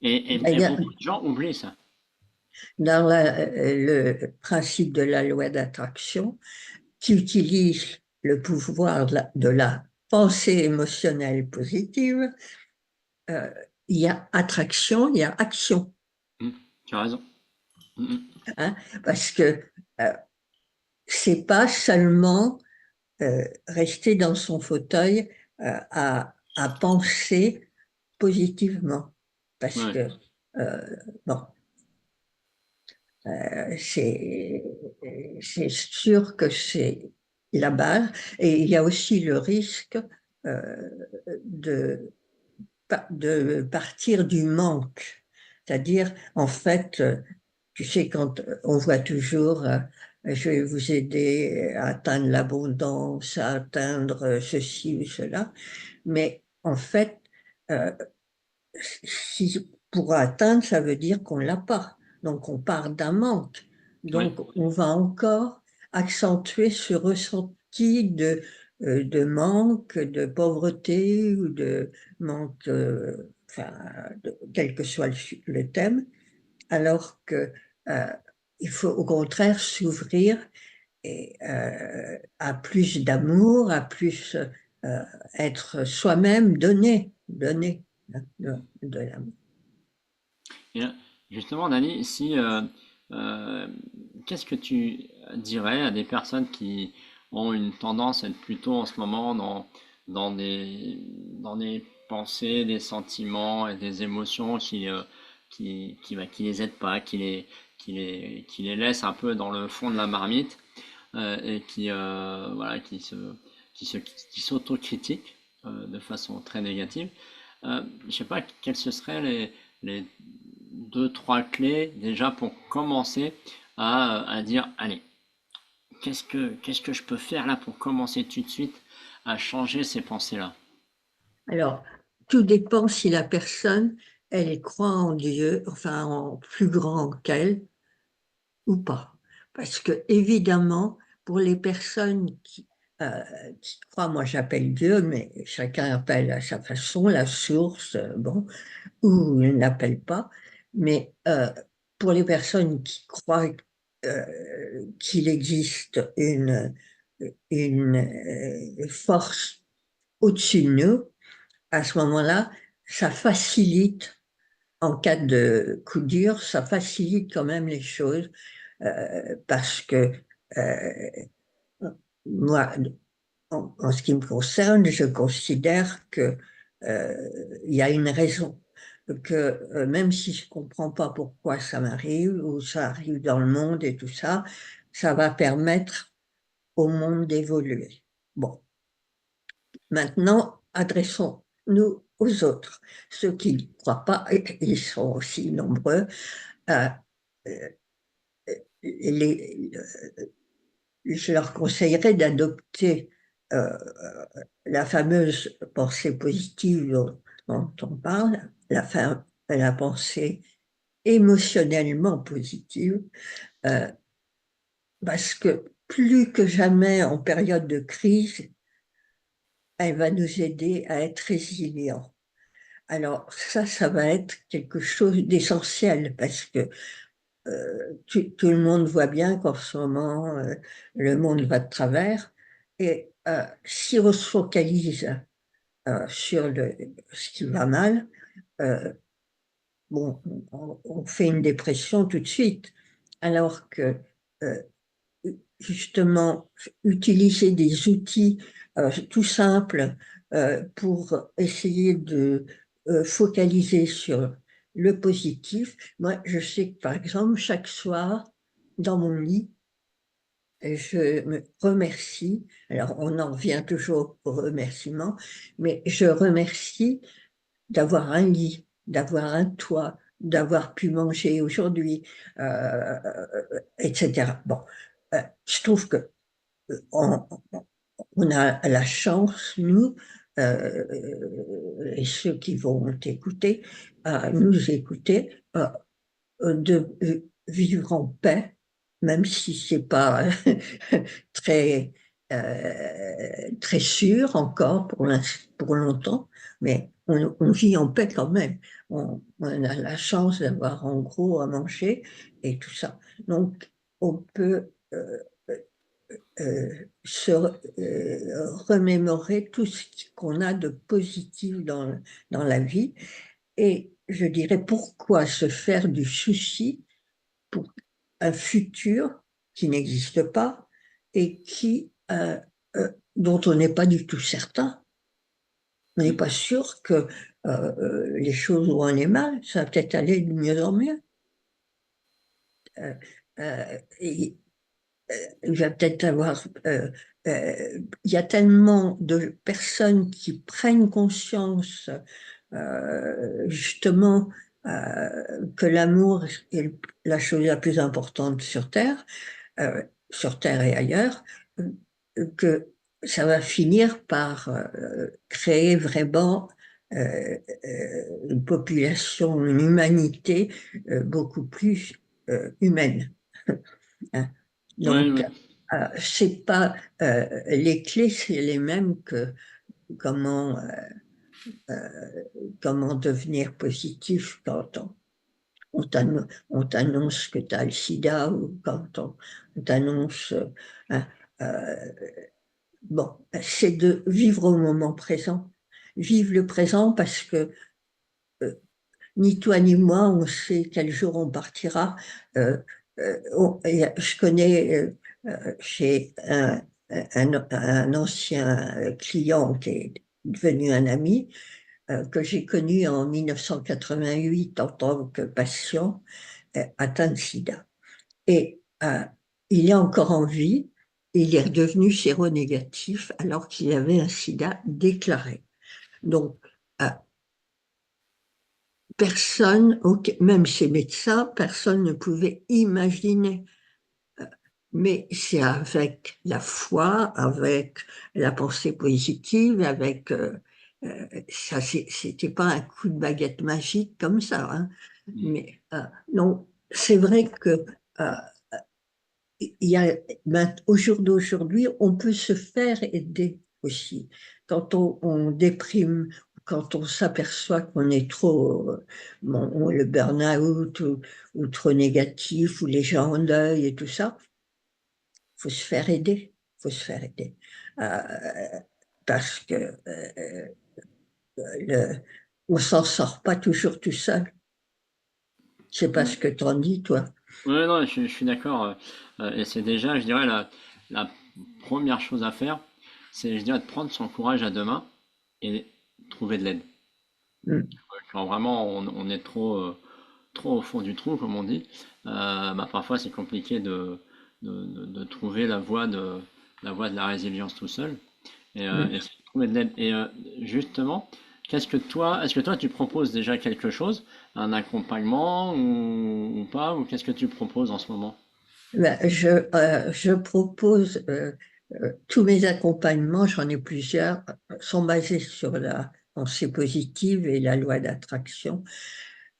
Et D'ailleurs, beaucoup de gens oublient ça. dans le principe de la loi d'attraction, qui utilise le pouvoir de la pensée émotionnelle positive, euh, il y a attraction, il y a action. Mm, tu as raison. Mm, Hein, parce que euh, c'est pas seulement rester dans son fauteuil à penser positivement. mm. Parce Ouais, que, bon, c'est sûr que c'est la base. Et il y a aussi le risque euh, de, de partir du manque. C'est-à-dire, en fait, tu sais, quand on voit toujours, je vais vous aider à atteindre l'abondance, à atteindre ceci ou cela, mais en fait, euh, si pour atteindre, ça veut dire qu'on l'a pas. Donc on part d'un manque. ouais. Donc on va encore accentuer ce ressenti de manque, de pauvreté ou de manque, enfin, quel que soit le thème, alors que euh, il faut au contraire s'ouvrir à plus d'amour, à plus être soi-même, donner hein, de l'amour. Et là, justement, Dani, si, euh, qu'est-ce que tu dirais à des personnes qui ont une tendance à être plutôt en ce moment dans dans des pensées, des sentiments et des émotions qui les aident pas, qui les laissent un peu dans le fond de la marmite et voilà, qui s'autocritiquent de façon très négative. Je sais pas quelles ce seraient les deux, trois clés déjà pour commencer à dire, allez, qu'est-ce que je peux faire là pour commencer tout de suite à changer ces pensées-là? Alors, tout dépend si la personne, elle croit en Dieu, enfin en plus grand qu'elle ou pas. Parce que évidemment, pour les personnes qui croient, moi j'appelle Dieu, mais chacun appelle à sa façon, la source, bon, ou il n'appelle pas, mais pour les personnes qui croient qu'il existe une force au-dessus de nous, à ce moment-là, ça facilite, en cas de coup dur, ça facilite quand même les choses parce que moi, en ce qui me concerne, je considère que il y a une raison, que même si je comprends pas pourquoi ça m'arrive ou ça arrive dans le monde et tout ça, ça va permettre au monde d'évoluer. Bon, maintenant, adressons-nous aux autres, ceux qui ne croient pas, et ils sont aussi nombreux. euh, euh, les, je leur conseillerais d'adopter la fameuse pensée positive dont on parle, la pensée émotionnellement positive, euh, parce que plus que jamais en période de crise, elle va nous aider à être résilients. Alors ça va être quelque chose d'essentiel parce que tout le monde voit bien qu'en ce moment, le monde va de travers. Et si on se focalise sur ce qui va mal, euh, bon, on fait une dépression tout de suite. Alors que euh, justement, utiliser des outils tout simples pour essayer de focaliser sur le positif. Moi, je sais que par exemple, chaque soir, dans mon lit, je me remercie. Alors, on en revient toujours au remerciement, mais je remercie d'avoir un lit, d'avoir un toit, d'avoir pu manger aujourd'hui, etc. Bon, je trouve que on, on a la chance, nous, et ceux qui vont écouter, nous écouter, de vivre en paix, même si c'est pas très, très sûr encore pour longtemps, mais on vit en paix quand même. On a la chance d'avoir en gros à manger et tout ça. Donc, on peut se remémorer tout ce qu'on a de positif dans la vie. Et je dirais pourquoi se faire du souci pour un futur qui n'existe pas et dont on n'est pas du tout certain. On n'est pas sûr que les choses vont aller mal, ça va peut-être aller de mieux en mieux. Euh, et, il va peut-être avoir... il y a tellement de personnes qui prennent conscience justement que l'amour est la chose la plus importante sur Terre et ailleurs, que ça va finir par créer vraiment une population, une humanité beaucoup plus humaine. Hein. Ouais, Donc, ouais. c'est pas les clés, c'est les mêmes que comment comment devenir positif quand on t'annonce que tu as le sida ou quand on t'annonce. Hein, euh, bon, c'est de vivre au moment présent. Vivre le présent parce que euh, ni toi ni moi, on sait quel jour on partira. Euh, je connais chez un ancien client qui est devenu un ami, que j'ai connu en 1988 en tant que patient atteint de sida. Et il est encore en vie, il est redevenu séronégatif alors qu'il avait un sida déclaré. Donc, euh, personne, même chez médecins, personne ne pouvait imaginer. Mais c'est avec la foi, avec la pensée positive, avec Ça, c'était pas un coup de baguette magique comme ça, hein. Mm. Mais non, c'est vrai que euh, il y a, au jour d'aujourd'hui, on peut se faire aider aussi. Quand on déprime, quand on s'aperçoit qu'on est trop, bon, le burn-out ou trop négatif, ou les gens en deuil et tout ça, faut se faire aider. Faut se faire aider. Euh, Parce que le, on s'en sort pas toujours tout seul. C'est pas ce que t'en dis, toi. Ouais, non, je suis d'accord. Et c'est déjà, je dirais, la première chose à faire, c'est, je dirais, de prendre son courage à deux mains et trouver de l'aide. Mm. Quand vraiment on est trop au fond du trou, comme on dit, bah, parfois c'est compliqué de trouver la voie de la résilience tout seul et Mm. c'est de trouver de l'aide. Et justement, est-ce que toi tu proposes déjà quelque chose, un accompagnement ou pas, ou qu'est-ce que tu proposes en ce moment? Ben, je propose, tous mes accompagnements, j'en ai plusieurs, sont basés sur la pensée positive et la loi d'attraction.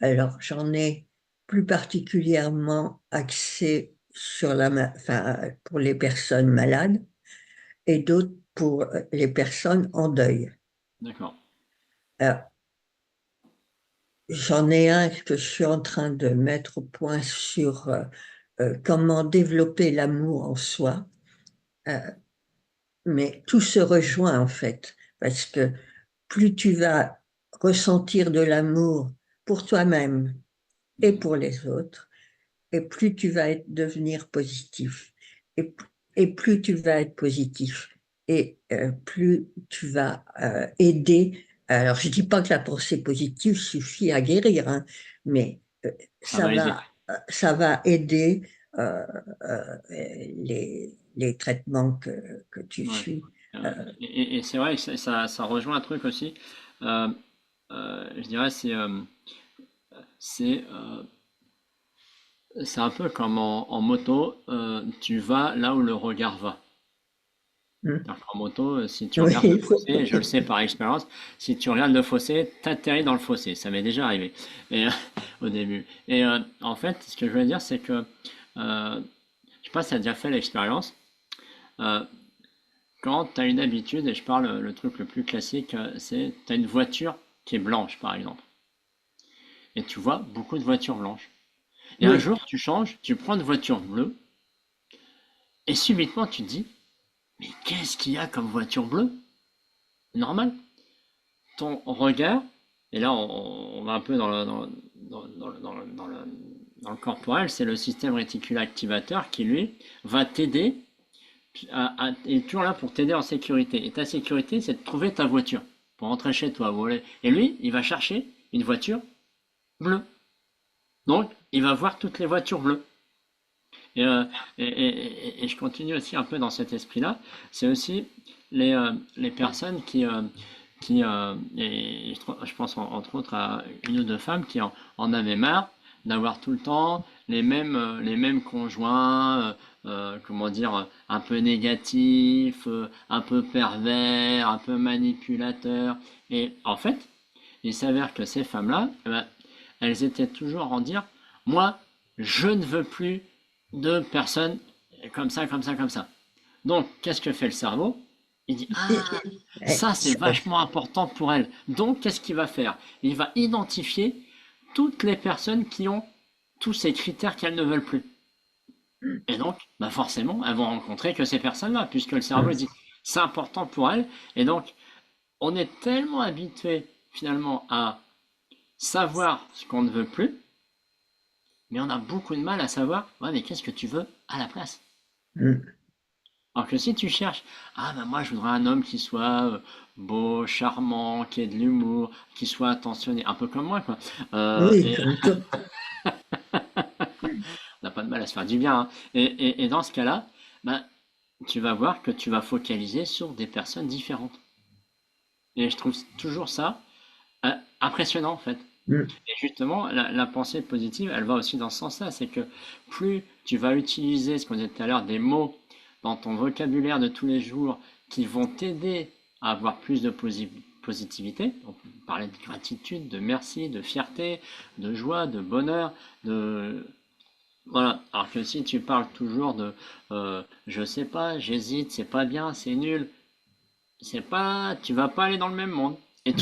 Alors, j'en ai plus particulièrement axé sur enfin, pour les personnes malades et d'autres pour les personnes en deuil. D'accord. Alors, j'en ai un que je suis en train de mettre au point sur comment développer l'amour en soi. Euh, Mais tout se rejoint en fait, parce que plus tu vas ressentir de l'amour pour toi-même et Mhm. pour les autres, et plus tu vas devenir positif. Et, et plus tu vas être positif, et plus tu vas aider. Alors, je dis pas que la pensée positive suffit à guérir, hein, mais Ça va aider. ça va aider euh, les traitements que tu Ouais. suis. Euh, Euh, et c'est vrai que ça rejoint un truc aussi. Euh, je dirais c'est c'est un peu comme en moto, tu vas là où le regard va. hmm. Alors qu'en moto, si tu regardes le Oui, fossé, je le sais par expérience, si tu regardes le fossé, t'atterris dans le fossé. Ça m'est déjà arrivé et, au début. Et en fait, ce que je veux dire, c'est que je sais pas si tu as déjà fait l'expérience. euh, Quand tu as une habitude, et je parle le truc le plus classique, c'est tu as une voiture qui est blanche, par exemple. Et tu vois beaucoup de voitures blanches. Et un oui, jour, tu changes, tu prends une voiture bleue, et subitement, tu te dis, mais qu'est-ce qu'il y a comme voiture bleue? Normal. Ton regard, et là, on va un peu dans le corporel, c'est le système réticulé activateur qui, lui, va t'aider, est toujours là pour t'aider en sécurité. Et ta sécurité, c'est de trouver ta voiture pour rentrer chez toi. Et lui, il va chercher une voiture bleue. Donc, il va voir toutes les voitures bleues. Et, euh, et je continue aussi un peu dans cet esprit-là. C'est aussi les personnes et je pense entre autres à une ou deux femmes qui en avaient marre d'avoir tout le temps les mêmes conjoints, comment dire, un peu négatifs, un peu pervers, un peu manipulateurs. Et en fait, il s'avère que ces femmes-là, eh ben, elles étaient toujours en dire, moi, je ne veux plus de personnes comme ça, comme ça, comme ça. Donc, qu'est-ce que fait le cerveau? Il dit, ah, ouais, ça c'est vachement important pour elle. Donc, qu'est-ce qu'il va faire? Il va identifier toutes les personnes qui ont tous ces critères qu'elles ne veulent plus. Et donc, bah forcément, elles vont rencontrer que ces personnes-là, puisque le cerveau dit, c'est important pour elles. Et donc, on est tellement habitué finalement à savoir ce qu'on ne veut plus, mais on a beaucoup de mal à savoir, ouais, mais qu'est-ce que tu veux à la place? Alors que si tu cherches, ah ben moi je voudrais un homme qui soit beau, charmant, qui ait de l'humour, qui soit attentionné, un peu comme moi quoi. oui, Et comme toi. on n'a pas de mal à se faire du bien, hein. Et dans ce cas-là, ben, tu vas voir que tu vas focaliser sur des personnes différentes. Et je trouve toujours ça impressionnant en fait. Et justement, la pensée positive, elle va aussi dans ce sens-là. C'est que plus tu vas utiliser, ce qu'on disait tout à l'heure, des mots dans ton vocabulaire de tous les jours qui vont t'aider à avoir plus de positivité, on peut parler de gratitude, de merci, de fierté, de joie, de bonheur, de... Voilà. Alors que si tu parles toujours de je sais pas, j'hésite, c'est pas bien, c'est nul, c'est pas, tu vas pas aller dans le même monde. Et Mm.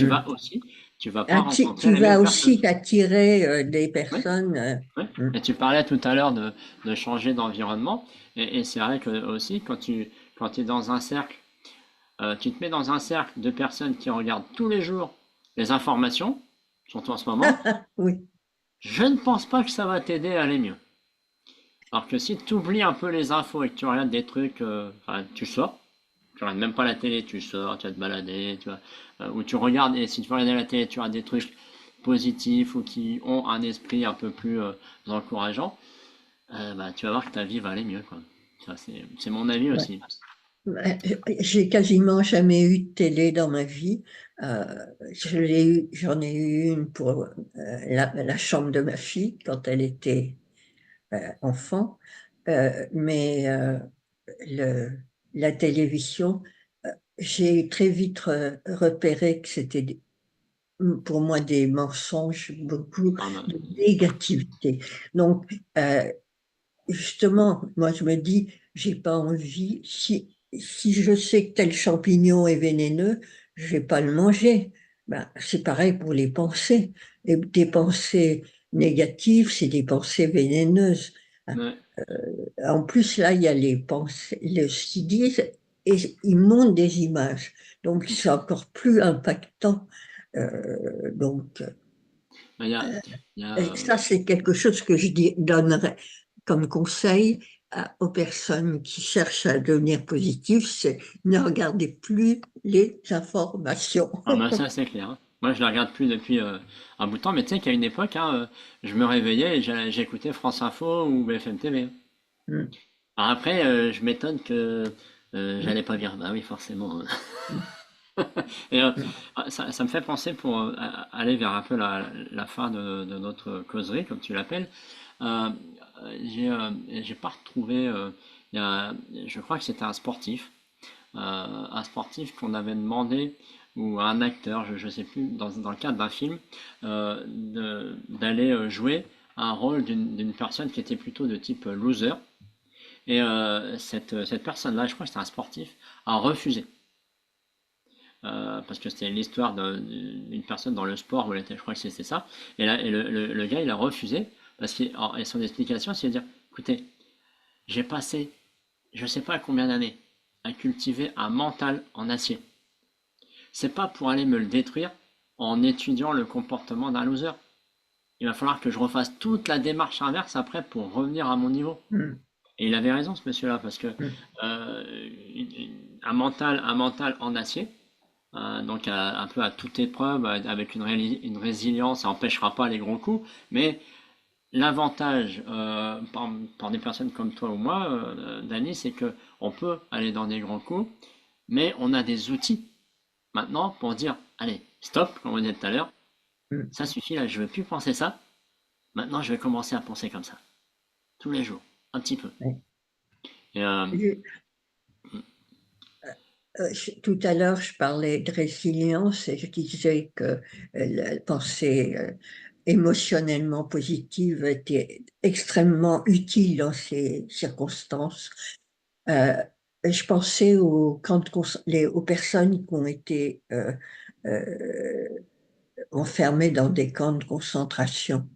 tu vas pas rencontrer Tu les mêmes vas personnes. aussi attirer des Oui, personnes. oui. Mm. Et tu parlais tout à l'heure de changer d'environnement. Et c'est vrai que aussi, quand tu es dans un cercle, tu te mets dans un cercle de personnes qui regardent tous les jours les informations, surtout en ce moment, Oui. je ne pense pas que ça va t'aider à aller mieux. Alors que si tu oublies un peu les infos et que tu regardes des trucs, enfin, tu sors, tu regardes même pas la télé, tu sors, tu vas te balader, tu vois, ou tu regardes, et si tu veux regarder la télé, tu regardes des trucs positifs ou qui ont un esprit un peu plus encourageant, bah, tu vas voir que ta vie va aller mieux, quoi. Ça, c'est mon avis Ouais. aussi. J'ai quasiment jamais eu de télé dans ma vie. Euh, j'en ai eu une pour la chambre de ma fille quand elle était enfant. Mais le, la télévision, euh, j'ai très vite repéré que c'était pour moi des mensonges, beaucoup Ah, bah, de négativité. Donc, justement, moi je me dis, j'ai pas envie, si je sais que tel champignon est vénéneux, je vais pas le manger. Ben, c'est pareil pour les pensées. Et des pensées négatives, c'est des pensées vénéneuses. ouais. En plus, là, il y a les pensées, ce qu'ils disent, et ils montrent des images. Donc, c'est encore plus impactant. Donc, Bah, il y a, et ça, c'est quelque chose que donnerais comme conseil aux personnes qui cherchent à devenir positives, c'est ne regardez plus les informations. ah, bah, ça, c'est clair, hein. Moi, je la regarde plus depuis un bout de temps, mais tu sais qu'à une époque, hein, je me réveillais et j'écoutais France Info ou BFM TV. Alors après, je m'étonne que j'allais pas bien. Bah oui, forcément. Et ça me fait penser pour aller vers un peu la fin de notre causerie, comme tu l'appelles. Euh, j'ai pas retrouvé. Il y a, je crois que c'était un sportif qu'on avait demandé ou un acteur, je sais plus, dans le cadre d'un film, d'aller jouer un rôle d'une personne qui était plutôt de type loser. Et cette personne-là, je crois que c'était un sportif, a refusé. Parce que c'était l'histoire d'une personne dans le sport où elle était, je crois que c'était ça. Et là, et le gars, il a refusé parce que et son explication, c'est de dire, écoutez, j'ai passé, je sais pas combien d'années, à cultiver un mental en acier. C'est pas pour aller me le détruire en étudiant le comportement d'un loser. Il va falloir que je refasse toute la démarche inverse après pour revenir à mon niveau. Et il avait raison, ce monsieur-là, parce que un mental en acier, donc un peu à toute épreuve, avec une résilience, ça n'empêchera pas les gros coups, mais l'avantage par des personnes comme toi ou moi, Dani, c'est que on peut aller dans des grands coups, mais on a des outils maintenant pour dire, allez, stop, comme on disait tout à l'heure, ça suffit là, je ne veux plus penser ça, maintenant je vais commencer à penser comme ça, tous les jours, un petit peu. Et, Tout à l'heure, je parlais de résilience et je disais que la pensée émotionnellement positive était extrêmement utile dans ces circonstances. Euh, je pensais aux, aux personnes qui ont été euh, enfermées dans des camps de concentration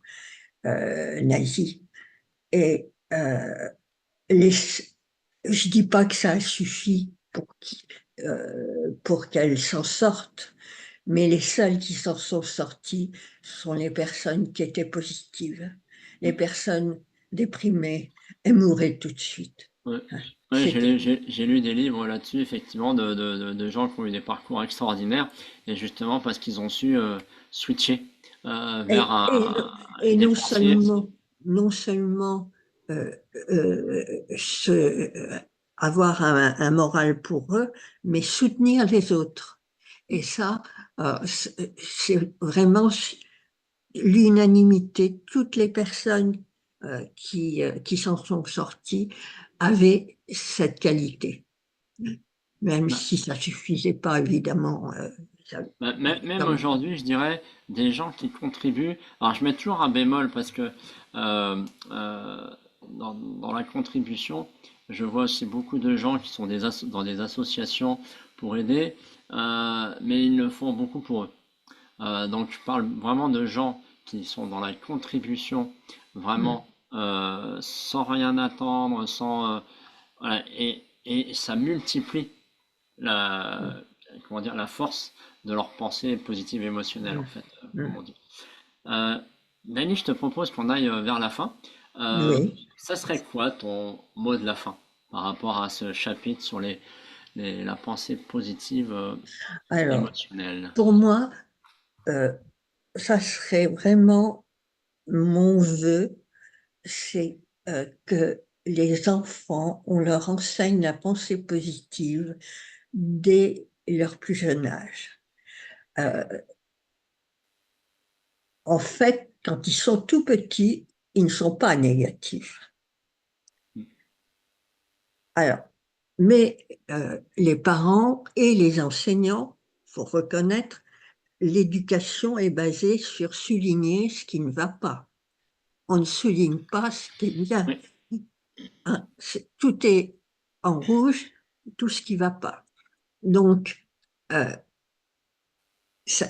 nazis. Et les, je dis pas que ça a suffi pour qu'elles s'en sortent, mais les seules qui s'en sont sorties sont les personnes qui étaient positives. Les personnes déprimées, elles mouraient tout de suite. ouais. Hein. Ouais, C'était, j'ai lu des livres là-dessus, effectivement, de gens qui ont eu des parcours extraordinaires, et justement parce qu'ils ont su switcher vers et, et, et des pensées. non seulement euh, euh, se, avoir un moral pour eux, mais soutenir les autres. Et ça, c'est vraiment l'unanimité. Toutes les personnes qui s'en sont sorties avaient cette qualité, même Bah, si ça suffisait pas, évidemment. Ça- Même comme- aujourd'hui, je dirais des gens qui contribuent. Alors, je mets toujours un bémol parce que euh, euh, dans la contribution, je vois aussi beaucoup de gens qui sont dans des associations pour aider, mais ils le font beaucoup pour eux. Donc, je parle vraiment de gens qui sont dans la contribution, Mm, vraiment sans rien attendre, voilà, et ça multiplie la, mm, comment dire, la force de leur pensée positive et émotionnelle, en mm, fait, comme mm. on dit. Euh, Dany, je te propose qu'on aille vers la fin. Euh, Oui. Ça serait quoi ton mot de la fin par rapport à ce chapitre sur la pensée positive Alors, émotionnelle? pour moi, euh, ça serait vraiment mon vœu, c'est que les enfants, on leur enseigne la pensée positive dès leur plus jeune âge. Euh, En fait, quand ils sont tout petits, ils ne sont pas négatifs. Alors, mais les parents et les enseignants, faut reconnaître, l'éducation est basée sur souligner ce qui ne va pas. On ne souligne pas ce qui est bien. Oui, Hein. Tout est en rouge, tout ce qui ne va pas. Donc, euh,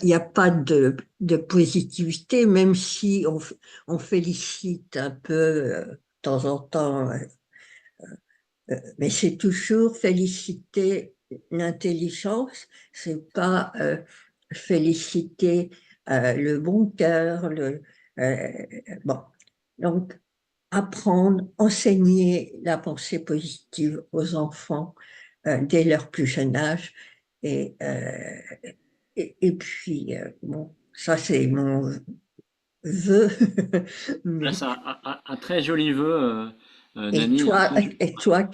il n'y a pas de positivité, même si on félicite un peu de temps en temps, mais c'est toujours féliciter l'intelligence, c'est pas féliciter le bon cœur, euh, bon. Donc, apprendre, enseigner la pensée positive aux enfants dès leur plus jeune âge. Et, euh, et puis, bon, ça c'est mon vœu. là, Mais, c'est un très joli vœu, Dany, un très joli. et toi,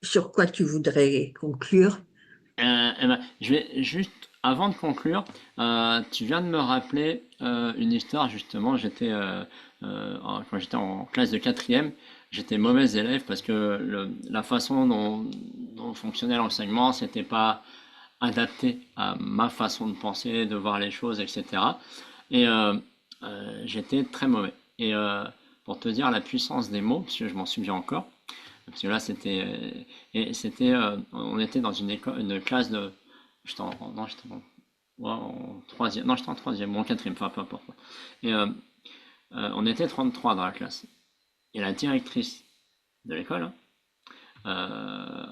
sur quoi tu voudrais conclure? Eh ben, je vais juste, avant de conclure, tu viens de me rappeler une histoire justement. Quand j'étais en classe de quatrième, j'étais mauvais élève parce que la façon dont fonctionnait l'enseignement, c'était pas adapté à ma façon de penser, de voir les choses, etc. Et j'étais très mauvais. Et pour te dire la puissance des mots, parce que je m'en souviens encore, parce que là, on était dans une classe de, non, j'étais ouais, en troisième, non, j'étais en troisième, ou en quatrième, enfin, peu importe. Et on était 33 dans la classe. Et la directrice de l'école, hein,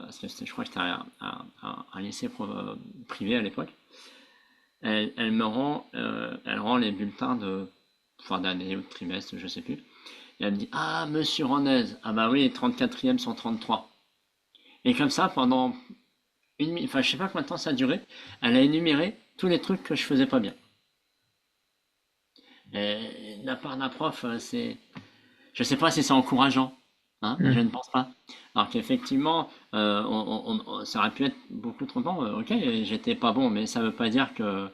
parce que je crois que c'était un lycée privé à l'époque, elle rend les bulletins de fin d'année ou de trimestre, je sais plus. Et elle me dit, ah, monsieur Ronez, ah bah oui, 34e sont 33. Et comme ça, pendant enfin, je sais pas combien de temps ça a duré, elle a énuméré tous les trucs que je faisais pas bien. Et de la part d'un prof, je sais pas si c'est encourageant, hein, je Hmm. ne pense pas. Alors qu'effectivement, ça aurait pu être beaucoup trop bon. Ok, j'étais pas bon, mais ça veut pas dire que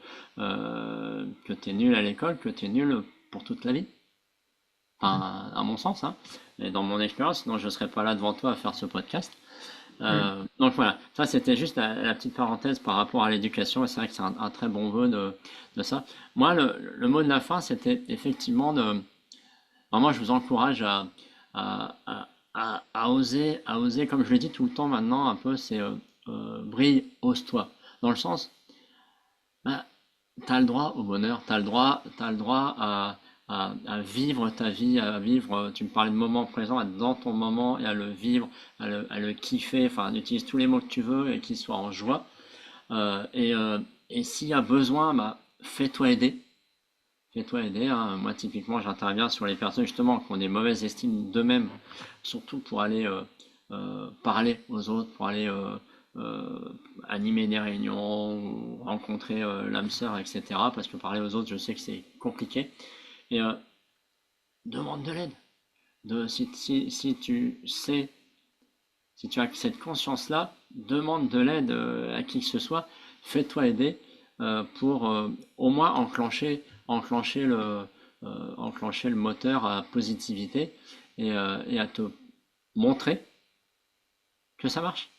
t'es nul à l'école, que t'es nul pour toute la vie. Enfin, à mon sens, hein. Et dans mon expérience, sinon je serais pas là devant toi à faire ce podcast. Hmm. Donc voilà, ça c'était juste la petite parenthèse par rapport à l'éducation, et c'est vrai que c'est un très bon vœu de ça. Moi, le mot de la fin, c'était effectivement de... Vraiment, je vous encourage à, à, à oser, comme je le dis tout le temps maintenant, un peu, c'est brille, ose-toi. Dans le sens, bah, tu as le droit au bonheur, t'as le droit à vivre ta vie, à vivre, tu me parlais de moment présent, à être dans ton moment et à le vivre, à le kiffer, enfin, utilise tous les mots que tu veux et qu'ils soient en joie. Euh, et euh, et s'il y a besoin, bah, fais-toi aider. Fais-toi aider, hein. Moi, typiquement, j'interviens sur les personnes justement qui ont des mauvaises estimes d'eux-mêmes, surtout pour aller parler aux autres, pour aller euh, animer des réunions ou rencontrer l'âme sœur, etc. Parce que parler aux autres, je sais que c'est compliqué. Et demande de l'aide. Si tu sais, si tu as cette conscience-là, demande de l'aide à qui que ce soit. Fais-toi aider pour au moins enclencher le moteur à positivité et à te montrer que ça marche.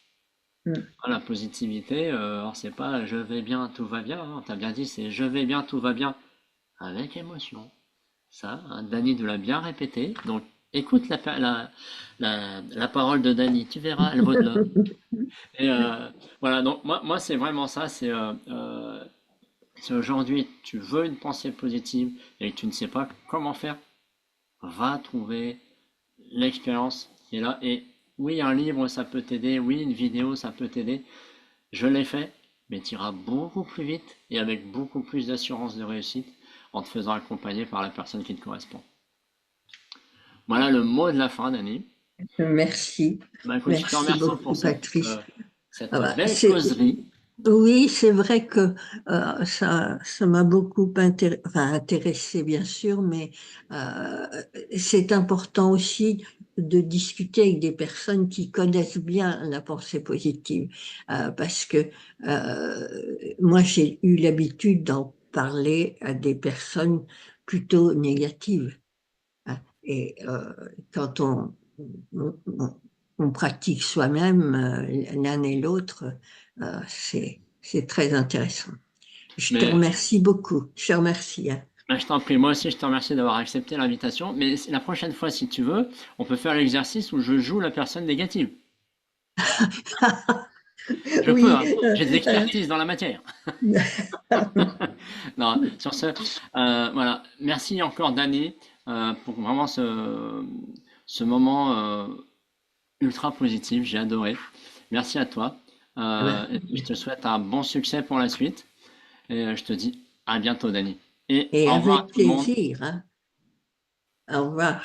Mm. La positivité, alors c'est pas je vais bien, tout va bien, hein, t'as bien dit, c'est je vais bien, tout va bien, avec émotion. Ça, hein, Dany nous l'a bien répété. Donc, écoute la parole de Dany, tu verras, elle vaut de l'or. Et voilà, donc moi c'est vraiment ça, si aujourd'hui tu veux une pensée positive et que tu ne sais pas comment faire, va trouver l'expérience qui est là. Et oui, un livre, ça peut t'aider. Oui, une vidéo, ça peut t'aider. Je l'ai fait, mais tu iras beaucoup plus vite et avec beaucoup plus d'assurance de réussite en te faisant accompagner par la personne qui te correspond. Voilà le mot de la fin, Dani. Merci. Bah, écoute, je te Merci remercie pour beaucoup, Patrice. cette Ah bah, belle causerie. oui, c'est vrai que ça m'a beaucoup intéressé, bien sûr, mais euh, c'est important aussi de discuter avec des personnes qui connaissent bien la pensée positive, parce que moi, j'ai eu l'habitude d'en parler à des personnes plutôt négatives, hein. Et quand on pratique soi-même, l'un et l'autre, c'est très intéressant. Je te Mais remercie beaucoup. Je te remercie, hein. bah, je t'en prie, moi aussi, je te remercie d'avoir accepté l'invitation. Mais la prochaine fois, si tu veux, on peut faire l'exercice où je joue la personne négative. Je peux, Oui. hein. J'ai de l'expertise dans la matière. Non, sur ce, voilà. Merci encore, Dani, pour vraiment ce moment ultra positif. J'ai adoré. Merci à toi. Et puis je te souhaite un bon succès pour la suite. Et je te dis à bientôt, Dani. Et Et au revoir à avec tout le monde. plaisir, hein. Au revoir.